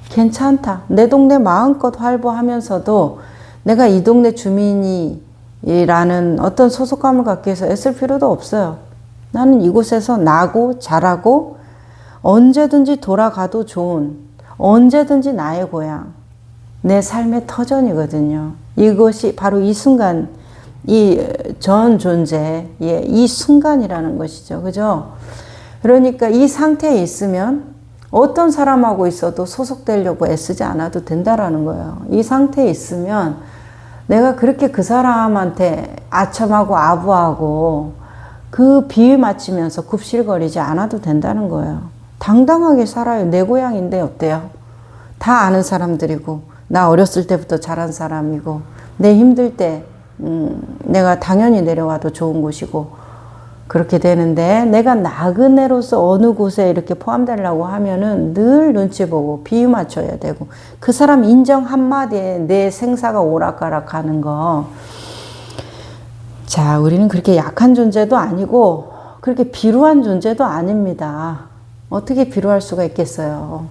괜찮다. 내 동네 마음껏 활보하면서도 내가 이 동네 주민이라는 어떤 소속감을 갖기 위해서 애쓸 필요도 없어요. 나는 이곳에서 나고 자라고 언제든지 돌아가도 좋은, 언제든지 나의 고향, 내 삶의 터전이거든요. 이것이 바로 이 순간, 이 전 존재의 이 순간이라는 것이죠. 그죠? 그러니까 이 상태에 있으면 어떤 사람하고 있어도 소속되려고 애쓰지 않아도 된다라는 거예요. 이 상태에 있으면 내가 그렇게 그 사람한테 아첨하고 아부하고 그 비위 맞추면서 굽실거리지 않아도 된다는 거예요. 당당하게 살아요. 내 고향인데 어때요? 다 아는 사람들이고 나 어렸을 때부터 자란 사람이고 내 힘들 때 내가 당연히 내려와도 좋은 곳이고 그렇게 되는데 내가 나그네로서 어느 곳에 이렇게 포함되려고 하면은 늘 눈치 보고 비유 맞춰야 되고 그 사람 인정 한마디에 내 생사가 오락가락 하는 거. 자, 우리는 그렇게 약한 존재도 아니고 그렇게 비루한 존재도 아닙니다. 어떻게 비루할 수가 있겠어요.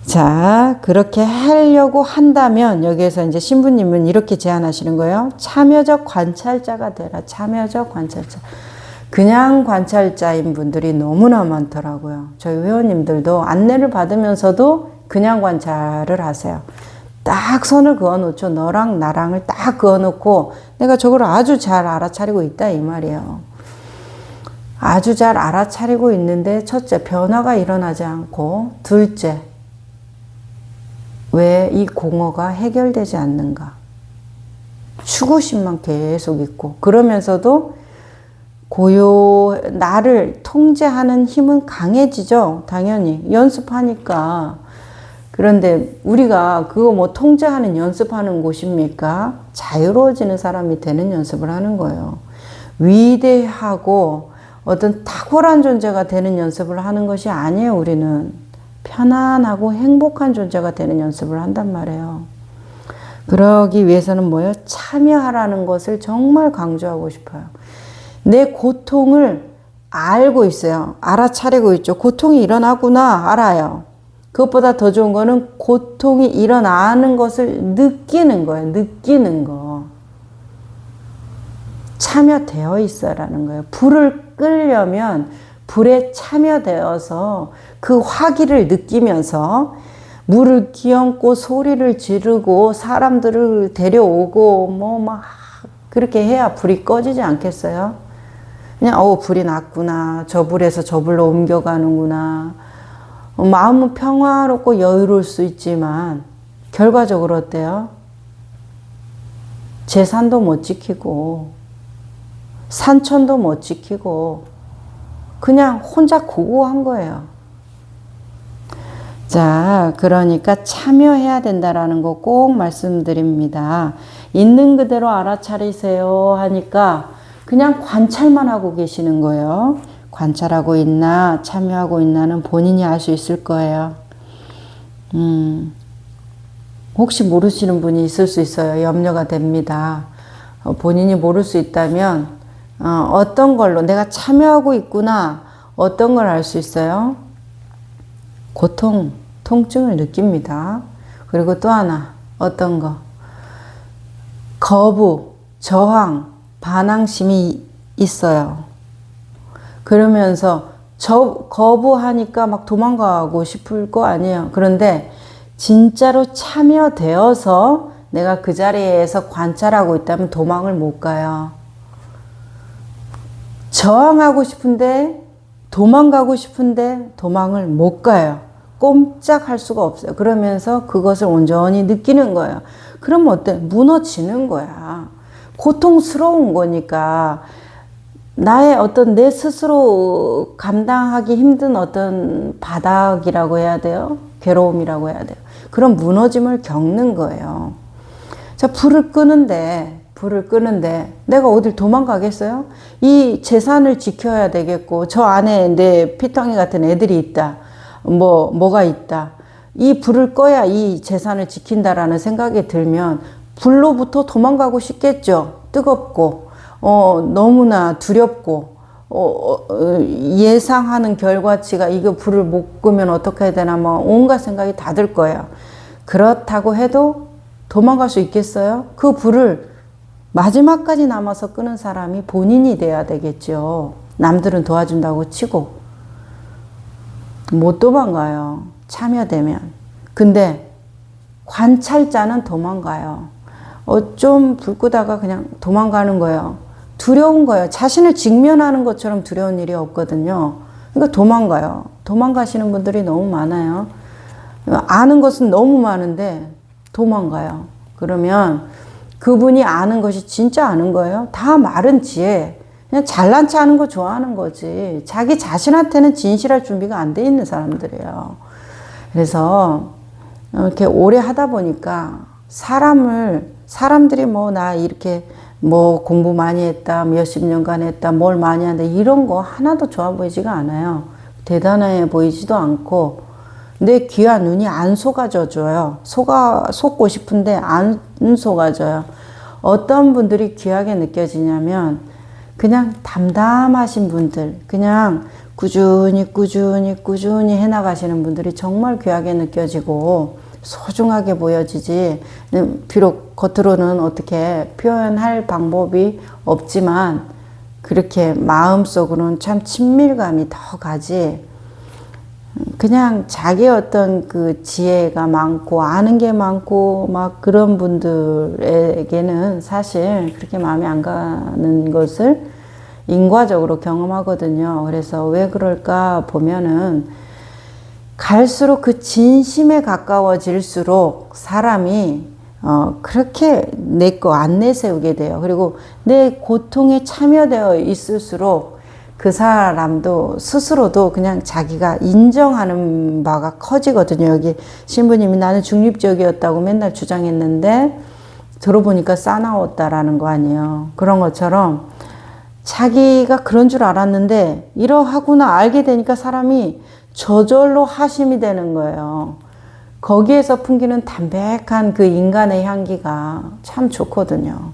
자, 그렇게 하려고 한다면 여기에서 이제 신부님은 이렇게 제안하시는 거예요. 참여적 관찰자가 되라. 참여적 관찰자. 그냥 관찰자인 분들이 너무나 많더라고요. 저희 회원님들도 안내를 받으면서도 그냥 관찰을 하세요. 딱 선을 그어놓죠. 너랑 나랑을 딱 그어놓고 내가 저걸 아주 잘 알아차리고 있다 이 말이에요. 아주 잘 알아차리고 있는데 첫째, 변화가 일어나지 않고 둘째, 왜 이 공허가 해결되지 않는가? 추구심만 계속 있고 그러면서도 나를 통제하는 힘은 강해지죠. 당연히 연습하니까. 그런데 우리가 그거 뭐 통제하는 연습하는 곳입니까? 자유로워지는 사람이 되는 연습을 하는 거예요. 위대하고 어떤 탁월한 존재가 되는 연습을 하는 것이 아니에요. 우리는 편안하고 행복한 존재가 되는 연습을 한단 말이에요. 그러기 위해서는 뭐예요? 참여하라는 것을 정말 강조하고 싶어요. 내 고통을 알고 있어요. 알아차리고 있죠. 고통이 일어나구나 알아요. 그것보다 더 좋은 거는 고통이 일어나는 것을 느끼는 거예요. 느끼는 거. 참여되어 있어라는 거예요. 불을 끄려면 불에 참여되어서 그 화기를 느끼면서 물을 끼얹고 소리를 지르고 사람들을 데려오고 뭐 막 그렇게 해야 불이 꺼지지 않겠어요? 그냥 불이 났구나. 저 불에서 저 불로 옮겨가는구나. 마음은 평화롭고 여유로울 수 있지만 결과적으로 어때요? 재산도 못 지키고 산천도 못 지키고 그냥 혼자 고고한 거예요. 자, 그러니까 참여해야 된다라는 거 꼭 말씀드립니다. 있는 그대로 알아차리세요 하니까 그냥 관찰만 하고 계시는 거예요. 관찰하고 있나 참여하고 있나는 본인이 알 수 있을 거예요. 혹시 모르시는 분이 있을 수 있어요. 염려가 됩니다. 본인이 모를 수 있다면 어떤 걸로 내가 참여하고 있구나, 어떤 걸 알 수 있어요? 고통, 통증을 느낍니다. 그리고 또 하나 어떤 거? 거부, 저항, 반항심이 있어요. 그러면서 거부하니까 막 도망가고 싶을 거 아니에요. 그런데 진짜로 참여되어서 내가 그 자리에서 관찰하고 있다면 도망을 못 가요. 저항하고 싶은데 도망가고 싶은데 도망을 못 가요. 꼼짝할 수가 없어요. 그러면서 그것을 온전히 느끼는 거예요. 그럼 어때? 무너지는 거야. 고통스러운 거니까 나의 어떤 내 스스로 감당하기 힘든 어떤 바닥이라고 해야 돼요. 괴로움이라고 해야 돼요. 그런 무너짐을 겪는 거예요. 자, 불을 끄는데 내가 어딜 도망가겠어요? 이 재산을 지켜야 되겠고, 저 안에 내 피덩이 같은 애들이 있다. 뭐가 있다. 이 불을 꺼야 이 재산을 지킨다라는 생각이 들면 불로부터 도망가고 싶겠죠. 뜨겁고, 너무나 두렵고, 예상하는 결과치가 이거 불을 못 끄면 어떻게 해야 되나, 온갖 생각이 다 들 거예요. 그렇다고 해도 도망갈 수 있겠어요? 그 불을 마지막까지 남아서 끄는 사람이 본인이 돼야 되겠죠. 남들은 도와준다고 치고. 못 도망가요. 참여되면. 근데 관찰자는 도망가요. 좀 불 끄다가 그냥 도망가는 거예요. 두려운 거예요. 자신을 직면하는 것처럼 두려운 일이 없거든요. 그러니까 도망가요. 도망가시는 분들이 너무 많아요. 아는 것은 너무 많은데 도망가요. 그러면 그분이 아는 것이 진짜 아는 거예요? 다 말은 지혜. 그냥 잘난 체 하는 거 좋아하는 거지. 자기 자신한테는 진실할 준비가 안 돼 있는 사람들이에요. 그래서 이렇게 오래 하다 보니까 사람들이 나 이렇게 공부 많이 했다, 몇십 년간 했다, 뭘 많이 한다, 이런 거 하나도 좋아 보이지가 않아요. 대단해 보이지도 않고, 내 귀와 눈이 안 속아져줘요. 속고 싶은데 안 속아져요. 어떤 분들이 귀하게 느껴지냐면, 그냥 담담하신 분들, 그냥 꾸준히 해나가시는 분들이 정말 귀하게 느껴지고 소중하게 보여지지. 비록 겉으로는 어떻게 표현할 방법이 없지만 그렇게 마음속으로는 참 친밀감이 더 가지. 그냥 자기 어떤 그 지혜가 많고 아는 게 많고 막 그런 분들에게는 사실 그렇게 마음이 안 가는 것을 인과적으로 경험하거든요. 그래서 왜 그럴까 보면은 갈수록 그 진심에 가까워질수록 사람이 그렇게 내 거 안 내세우게 돼요. 그리고 내 고통에 참여되어 있을수록 그 사람도 스스로도 그냥 자기가 인정하는 바가 커지거든요. 여기 신부님이 나는 중립적이었다고 맨날 주장했는데 들어보니까 싸나웠다라는 거 아니에요. 그런 것처럼 자기가 그런 줄 알았는데 이러하구나 알게 되니까 사람이 저절로 하심이 되는 거예요. 거기에서 풍기는 담백한 그 인간의 향기가 참 좋거든요.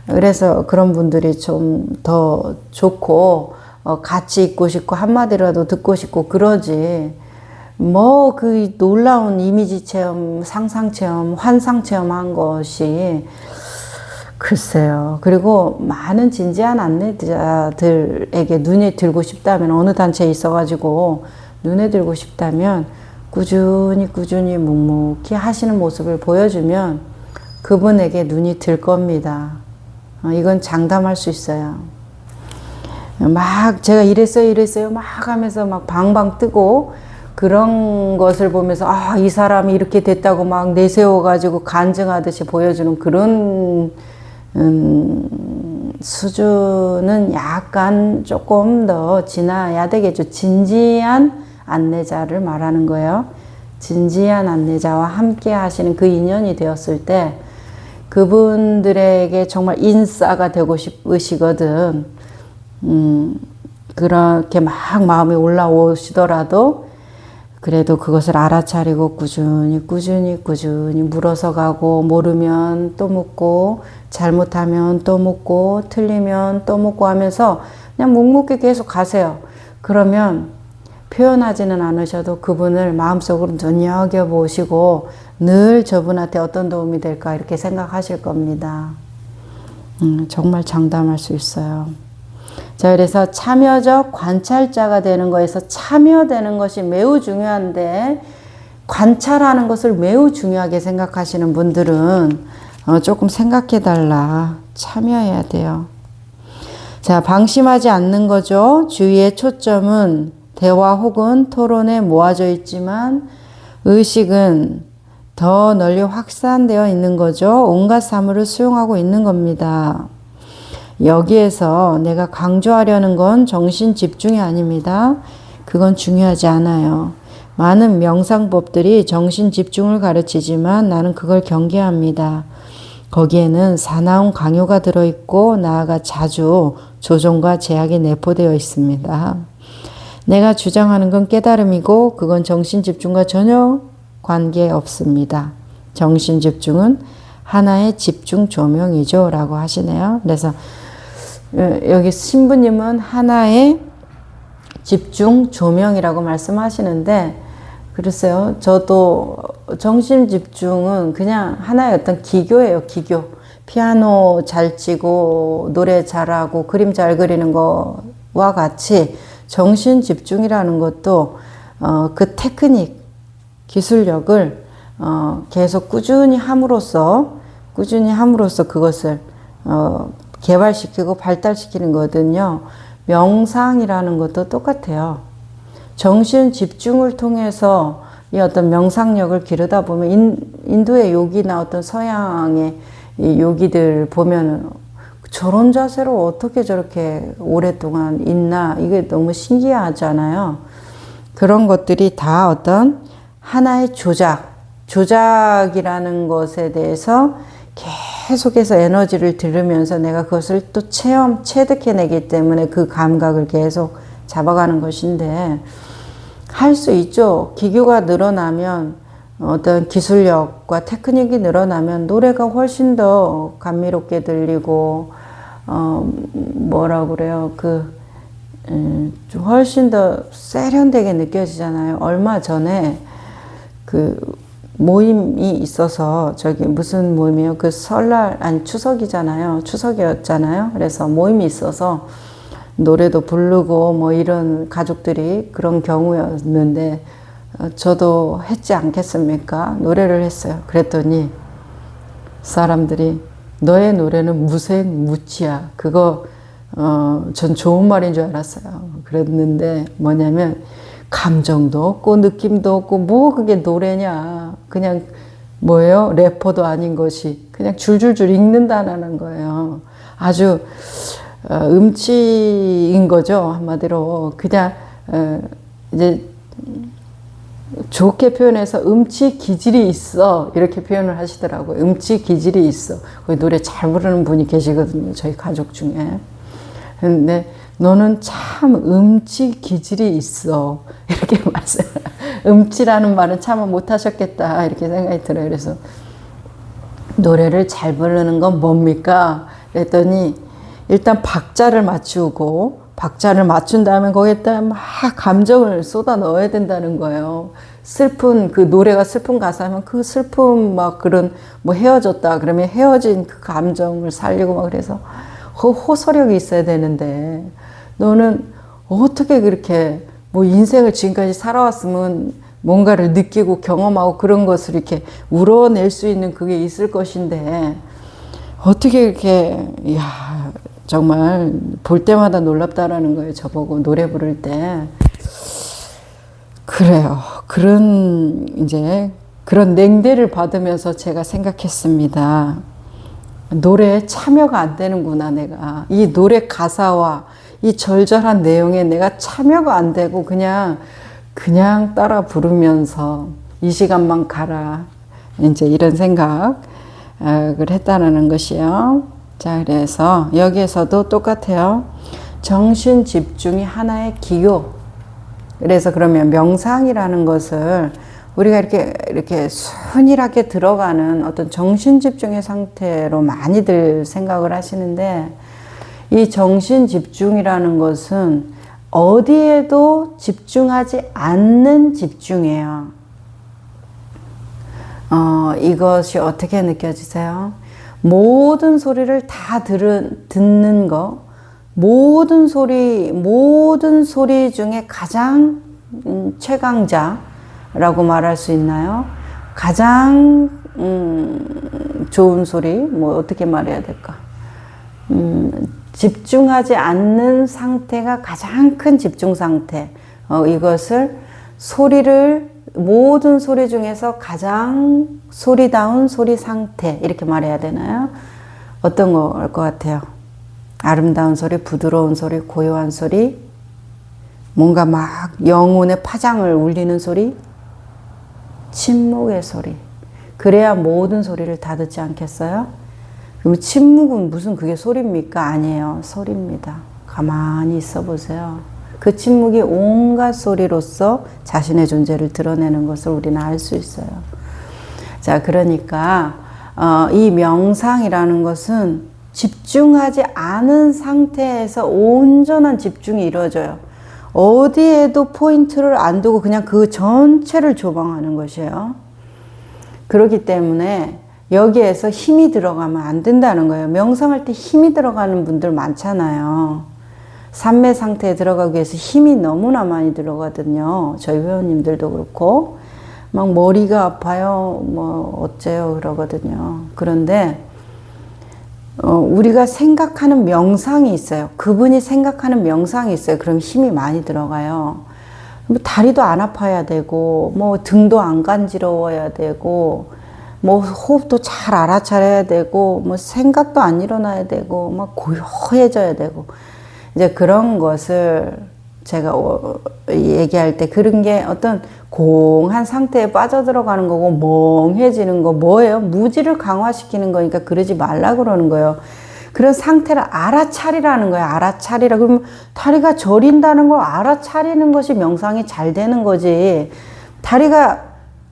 그래서 그런 분들이 좀 더 좋고 같이 있고 싶고 한마디라도 듣고 싶고 그러지. 그 놀라운 이미지 체험, 상상 체험, 환상 체험한 것이 글쎄요. 그리고 많은 진지한 안내자들에게 눈에 들고 싶다면, 어느 단체에 있어가지고 눈에 들고 싶다면 꾸준히 묵묵히 하시는 모습을 보여주면 그분에게 눈이 들 겁니다. 이건 장담할 수 있어요. 막 제가 이랬어요 막 하면서 막 방방 뜨고 그런 것을 보면서 이 사람이 이렇게 됐다고 막 내세워가지고 간증하듯이 보여주는 그런 수준은 약간 조금 더 지나야 되겠죠. 진지한 안내자를 말하는 거예요. 진지한 안내자와 함께 하시는 그 인연이 되었을 때 그분들에게 정말 인싸가 되고 싶으시거든. 그렇게 막 마음이 올라오시더라도 그래도 그것을 알아차리고 꾸준히 물어서 가고, 모르면 또 묻고, 잘못하면 또 묻고, 틀리면 또 묻고 하면서 그냥 묵묵히 계속 가세요. 그러면 표현하지는 않으셔도 그분을 마음속으로 눈여겨보시고 늘 저분한테 어떤 도움이 될까 이렇게 생각하실 겁니다. 정말 장담할 수 있어요. 자, 그래서 참여적 관찰자가 되는 거에서 참여되는 것이 매우 중요한데, 관찰하는 것을 매우 중요하게 생각하시는 분들은 조금 생각해 달라. 참여해야 돼요. 자, 방심하지 않는 거죠. 주의의 초점은 대화 혹은 토론에 모아져 있지만 의식은 더 널리 확산되어 있는 거죠. 온갖 사물을 수용하고 있는 겁니다. 여기에서 내가 강조하려는 건 정신 집중이 아닙니다. 그건 중요하지 않아요. 많은 명상법들이 정신 집중을 가르치지만 나는 그걸 경계합니다. 거기에는 사나운 강요가 들어있고 나아가 자주 조종과 제약이 내포되어 있습니다. 내가 주장하는 건 깨달음이고 그건 정신 집중과 전혀 관계없습니다. 정신 집중은 하나의 집중 조명이죠 라고 하시네요. 그래서 여기 신부님은 하나의 집중 조명이라고 말씀하시는데, 글쎄요, 저도 정신 집중은 그냥 하나의 어떤 기교예요. 기교. 피아노 잘 치고 노래 잘하고 그림 잘 그리는 거와 같이 정신 집중이라는 것도 그 테크닉, 기술력을 계속 꾸준히 함으로써 그것을 개발시키고 발달시키는 거거든요. 명상이라는 것도 똑같아요. 정신 집중을 통해서 이 어떤 명상력을 기르다 보면 인도의 요기나 어떤 서양의 이 요기들 보면 저런 자세로 어떻게 저렇게 오랫동안 있나, 이게 너무 신기하잖아요. 그런 것들이 다 어떤 하나의 조작이라는 것에 대해서 계속해서 에너지를 들으면서 내가 그것을 또 체득해내기 때문에 그 감각을 계속 잡아가는 것인데, 할 수 있죠. 기교가 늘어나면, 어떤 기술력과 테크닉이 늘어나면 노래가 훨씬 더 감미롭게 들리고, 뭐라고 그래요. 좀 훨씬 더 세련되게 느껴지잖아요. 얼마 전에 모임이 있어서, 무슨 모임이에요? 추석이잖아요. 추석이었잖아요. 그래서 모임이 있어서 노래도 부르고 뭐 이런 가족들이 그런 경우였는데, 저도 했지 않겠습니까? 노래를 했어요. 그랬더니 사람들이 너의 노래는 무색무취야. 그거 전 좋은 말인 줄 알았어요. 그랬는데 뭐냐면 감정도 없고 느낌도 없고 뭐 그게 노래냐. 그냥 뭐예요? 래퍼도 아닌 것이 그냥 줄줄줄 읽는다는 거예요. 아주 음치인 거죠. 한마디로. 그냥 이제 좋게 표현해서 음치 기질이 있어. 이렇게 표현을 하시더라고요. 음치 기질이 있어. 거기 노래 잘 부르는 분이 계시거든요. 저희 가족 중에. 근데 너는 참 음치 기질이 있어. 이렇게 말씀. 음치라는 말은 참 못하셨겠다. 이렇게 생각이 들어요. 그래서 노래를 잘 부르는 건 뭡니까? 그랬더니 일단 박자를 맞춘 다음에 거기에다 막 감정을 쏟아 넣어야 된다는 거예요. 그 노래가 슬픈 가사면 그 슬픔 막 그런 뭐 헤어졌다 그러면 헤어진 그 감정을 살리고 막 그래서 호소력이 있어야 되는데, 너는 어떻게 그렇게 뭐 인생을 지금까지 살아왔으면 뭔가를 느끼고 경험하고 그런 것을 이렇게 우러낼 수 있는 그게 있을 것인데, 어떻게 이렇게, 이야, 정말 볼 때마다 놀랍다라는 거예요. 저보고 노래 부를 때. 그래요. 그런 냉대를 받으면서 제가 생각했습니다. 노래에 참여가 안 되는구나, 내가. 이 노래 가사와 이 절절한 내용에 내가 참여가 안 되고 그냥 따라 부르면서 이 시간만 가라. 이제 이런 생각을 했다는 것이요. 자, 그래서 여기에서도 똑같아요. 정신 집중이 하나의 기교. 그래서 그러면 명상이라는 것을 우리가 이렇게 순일하게 들어가는 어떤 정신 집중의 상태로 많이들 생각을 하시는데, 이 정신 집중이라는 것은 어디에도 집중하지 않는 집중이에요. 이것이 어떻게 느껴지세요? 모든 소리를 다 듣는 거, 모든 소리 중에 가장 최강자라고 말할 수 있나요? 가장 좋은 소리, 뭐 어떻게 말해야 될까? 집중하지 않는 상태가 가장 큰 집중 상태. 이것을 모든 소리 중에서 가장 소리다운 소리 상태, 이렇게 말해야 되나요? 어떤 걸 것 같아요? 아름다운 소리, 부드러운 소리, 고요한 소리, 뭔가 막 영혼의 파장을 울리는 소리, 침묵의 소리. 그래야 모든 소리를 다 듣지 않겠어요? 그럼 침묵은 무슨 그게 소리입니까? 아니에요. 소리입니다. 가만히 있어 보세요. 그 침묵이 온갖 소리로서 자신의 존재를 드러내는 것을 우리는 알 수 있어요. 자, 그러니까 이 명상이라는 것은 집중하지 않은 상태에서 온전한 집중이 이루어져요. 어디에도 포인트를 안 두고 그냥 그 전체를 조망하는 것이에요. 그렇기 때문에 여기에서 힘이 들어가면 안 된다는 거예요. 명상할 때 힘이 들어가는 분들 많잖아요. 삼매 상태에 들어가기 위해서 힘이 너무나 많이 들어가거든요. 저희 회원님들도 그렇고 막 머리가 아파요, 뭐 어째요 그러거든요. 그런데 우리가 생각하는 명상이 있어요. 그분이 생각하는 명상이 있어요. 그럼 힘이 많이 들어가요. 뭐 다리도 안 아파야 되고, 뭐 등도 안 간지러워야 되고, 뭐 호흡도 잘 알아차려야 되고, 뭐 생각도 안 일어나야 되고, 막 고요해져야 되고, 이제 그런 것을 제가 얘기할 때 그런 게 어떤 공한 상태에 빠져들어가는 거고 멍해지는 거 뭐예요? 무지를 강화시키는 거니까 그러지 말라 그러는 거예요. 그런 상태를 알아차리라는 거예요. 알아차리라. 그러면 다리가 저린다는 걸 알아차리는 것이 명상이 잘 되는 거지. 다리가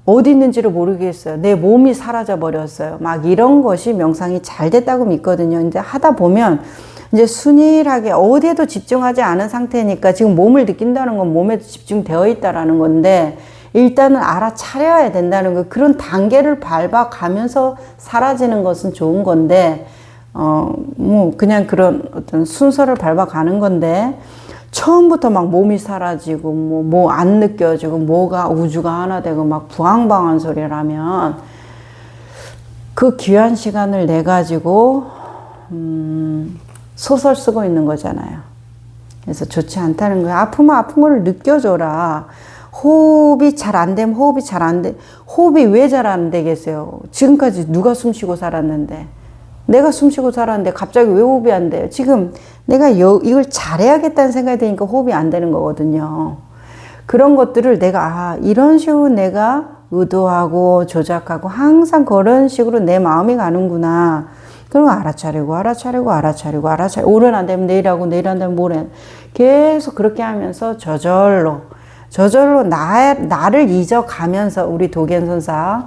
어디 있는지를 모르겠어요. 내 몸이 사라져 버렸어요. 막 이런 것이 명상이 잘 됐다고 믿거든요. 이제 하다 보면 이제 순일하게 어디에도 집중하지 않은 상태니까 지금 몸을 느낀다는 건 몸에도 집중되어 있다라는 건데 일단은 알아차려야 된다는 거. 그런 단계를 밟아가면서 사라지는 것은 좋은 건데 뭐 그냥 그런 어떤 순서를 밟아가는 건데 처음부터 막 몸이 사라지고 뭐 안 느껴지고 뭐가 우주가 하나 되고 막 부황방황한 소리라면 그 귀한 시간을 내 가지고 소설 쓰고 있는 거잖아요. 그래서 좋지 않다는 거예요. 아프면 아픈 걸 느껴줘라. 호흡이 잘 안 되면 호흡이 잘 안 돼. 호흡이 왜 잘 안 되겠어요? 지금까지 누가 숨 쉬고 살았는데. 내가 숨 쉬고 살았는데 갑자기 왜 호흡이 안 돼요? 지금 내가 이걸 잘해야겠다는 생각이 드니까 호흡이 안 되는 거거든요. 그런 것들을 내가 이런 식으로 내가 의도하고 조작하고 항상 그런 식으로 내 마음이 가는구나. 그리고 알아차리고 오늘 안 되면 내일 하고 내일 안 되면 모레 계속 그렇게 하면서 저절로 나를 잊어가면서 우리 도견선사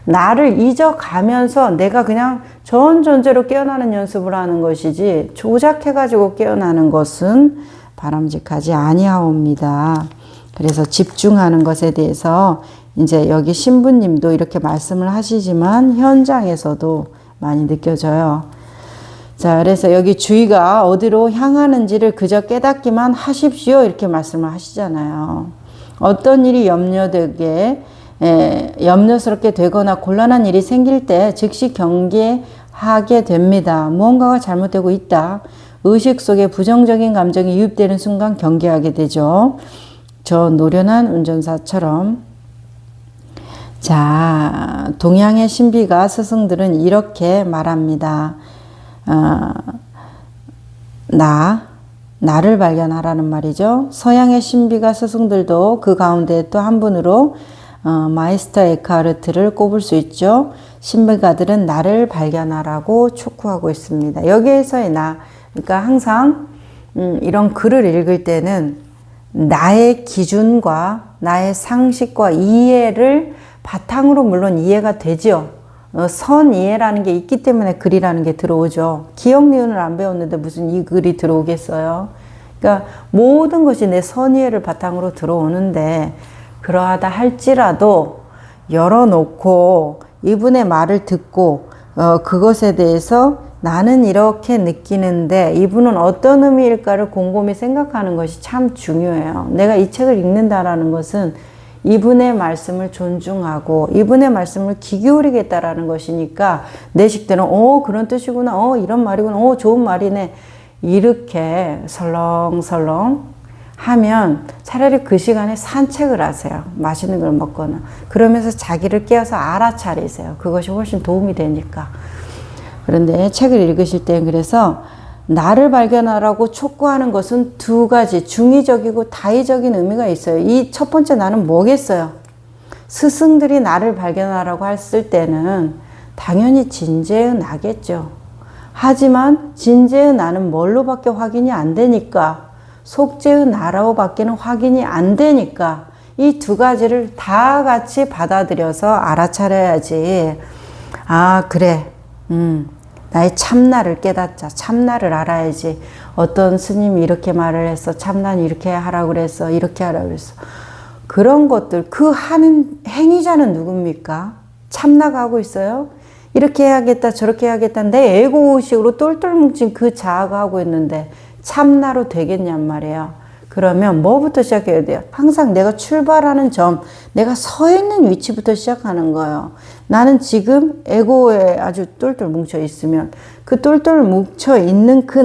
나를 잊어가면서 내가 그냥 전 존재로 깨어나는 연습을 하는 것이지 조작해가지고 깨어나는 것은 바람직하지 아니하옵니다. 그래서 집중하는 것에 대해서 이제 여기 신부님도 이렇게 말씀을 하시지만 현장에서도 많이 느껴져요. 자, 그래서 여기 주의가 어디로 향하는지를 그저 깨닫기만 하십시오. 이렇게 말씀을 하시잖아요. 어떤 일이 염려스럽게 되거나 곤란한 일이 생길 때 즉시 경계하게 됩니다. 무언가가 잘못되고 있다. 의식 속에 부정적인 감정이 유입되는 순간 경계하게 되죠. 저 노련한 운전사처럼. 자, 동양의 신비가 스승들은 이렇게 말합니다. 나를 발견하라는 말이죠. 서양의 신비가 스승들도 그 가운데 또 한 분으로 마이스터 에크하르트를 꼽을 수 있죠. 신비가들은 나를 발견하라고 촉구하고 있습니다. 여기에서의 나, 그러니까 항상 이런 글을 읽을 때는 나의 기준과 나의 상식과 이해를 바탕으로 물론 이해가 되죠. 선 이해라는 게 있기 때문에 글이라는 게 들어오죠. 기억 니은을 안 배웠는데 무슨 이 글이 들어오겠어요. 그러니까 모든 것이 내 선 이해를 바탕으로 들어오는데, 그러하다 할지라도 열어놓고 이분의 말을 듣고 그것에 대해서 나는 이렇게 느끼는데 이분은 어떤 의미일까를 곰곰이 생각하는 것이 참 중요해요. 내가 이 책을 읽는다라는 것은 이분의 말씀을 존중하고 이분의 말씀을 귀 기울이겠다라는 것이니까, 내 식대는 그런 뜻이구나, 이런 말이구나, 좋은 말이네, 이렇게 설렁설렁 하면 차라리 그 시간에 산책을 하세요. 맛있는 걸 먹거나. 그러면서 자기를 깨워서 알아차리세요. 그것이 훨씬 도움이 되니까. 그런데 책을 읽으실 때 그래서 나를 발견하라고 촉구하는 것은 두 가지 중의적이고 다의적인 의미가 있어요. 이 첫 번째 나는 뭐겠어요? 스승들이 나를 발견하라고 했을 때는 당연히 진재의 나겠죠. 하지만 진재의 나는 뭘로밖에 확인이 안 되니까, 속죄의 나라고 밖에는 확인이 안 되니까 이 두 가지를 다 같이 받아들여서 알아차려야지. 아, 그래. 나의 참나를 깨닫자. 참나를 알아야지. 어떤 스님이 이렇게 말을 했어. 참나는 이렇게 하라고 그랬어. 이렇게 하라고 그랬어. 그런 것들, 그 하는 행위자는 누굽니까? 참나가 하고 있어요? 이렇게 해야겠다, 저렇게 해야겠다. 내 에고의식으로 똘똘 뭉친 그 자아가 하고 있는데 참나로 되겠냔 말이에요. 그러면 뭐부터 시작해야 돼요? 항상 내가 출발하는 점, 내가 서 있는 위치부터 시작하는 거예요. 나는 지금 에고에 아주 똘똘 뭉쳐 있으면 그 똘똘 뭉쳐 있는 그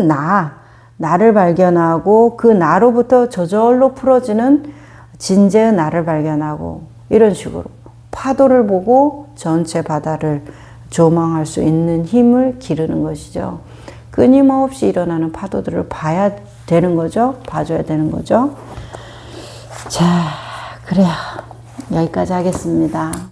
나를 발견하고 그 나로부터 저절로 풀어지는 진재의 나를 발견하고, 이런 식으로 파도를 보고 전체 바다를 조망할 수 있는 힘을 기르는 것이죠. 끊임없이 일어나는 파도들을 봐야 되는 거죠. 봐줘야 되는 거죠. 자, 그래요. 여기까지 하겠습니다.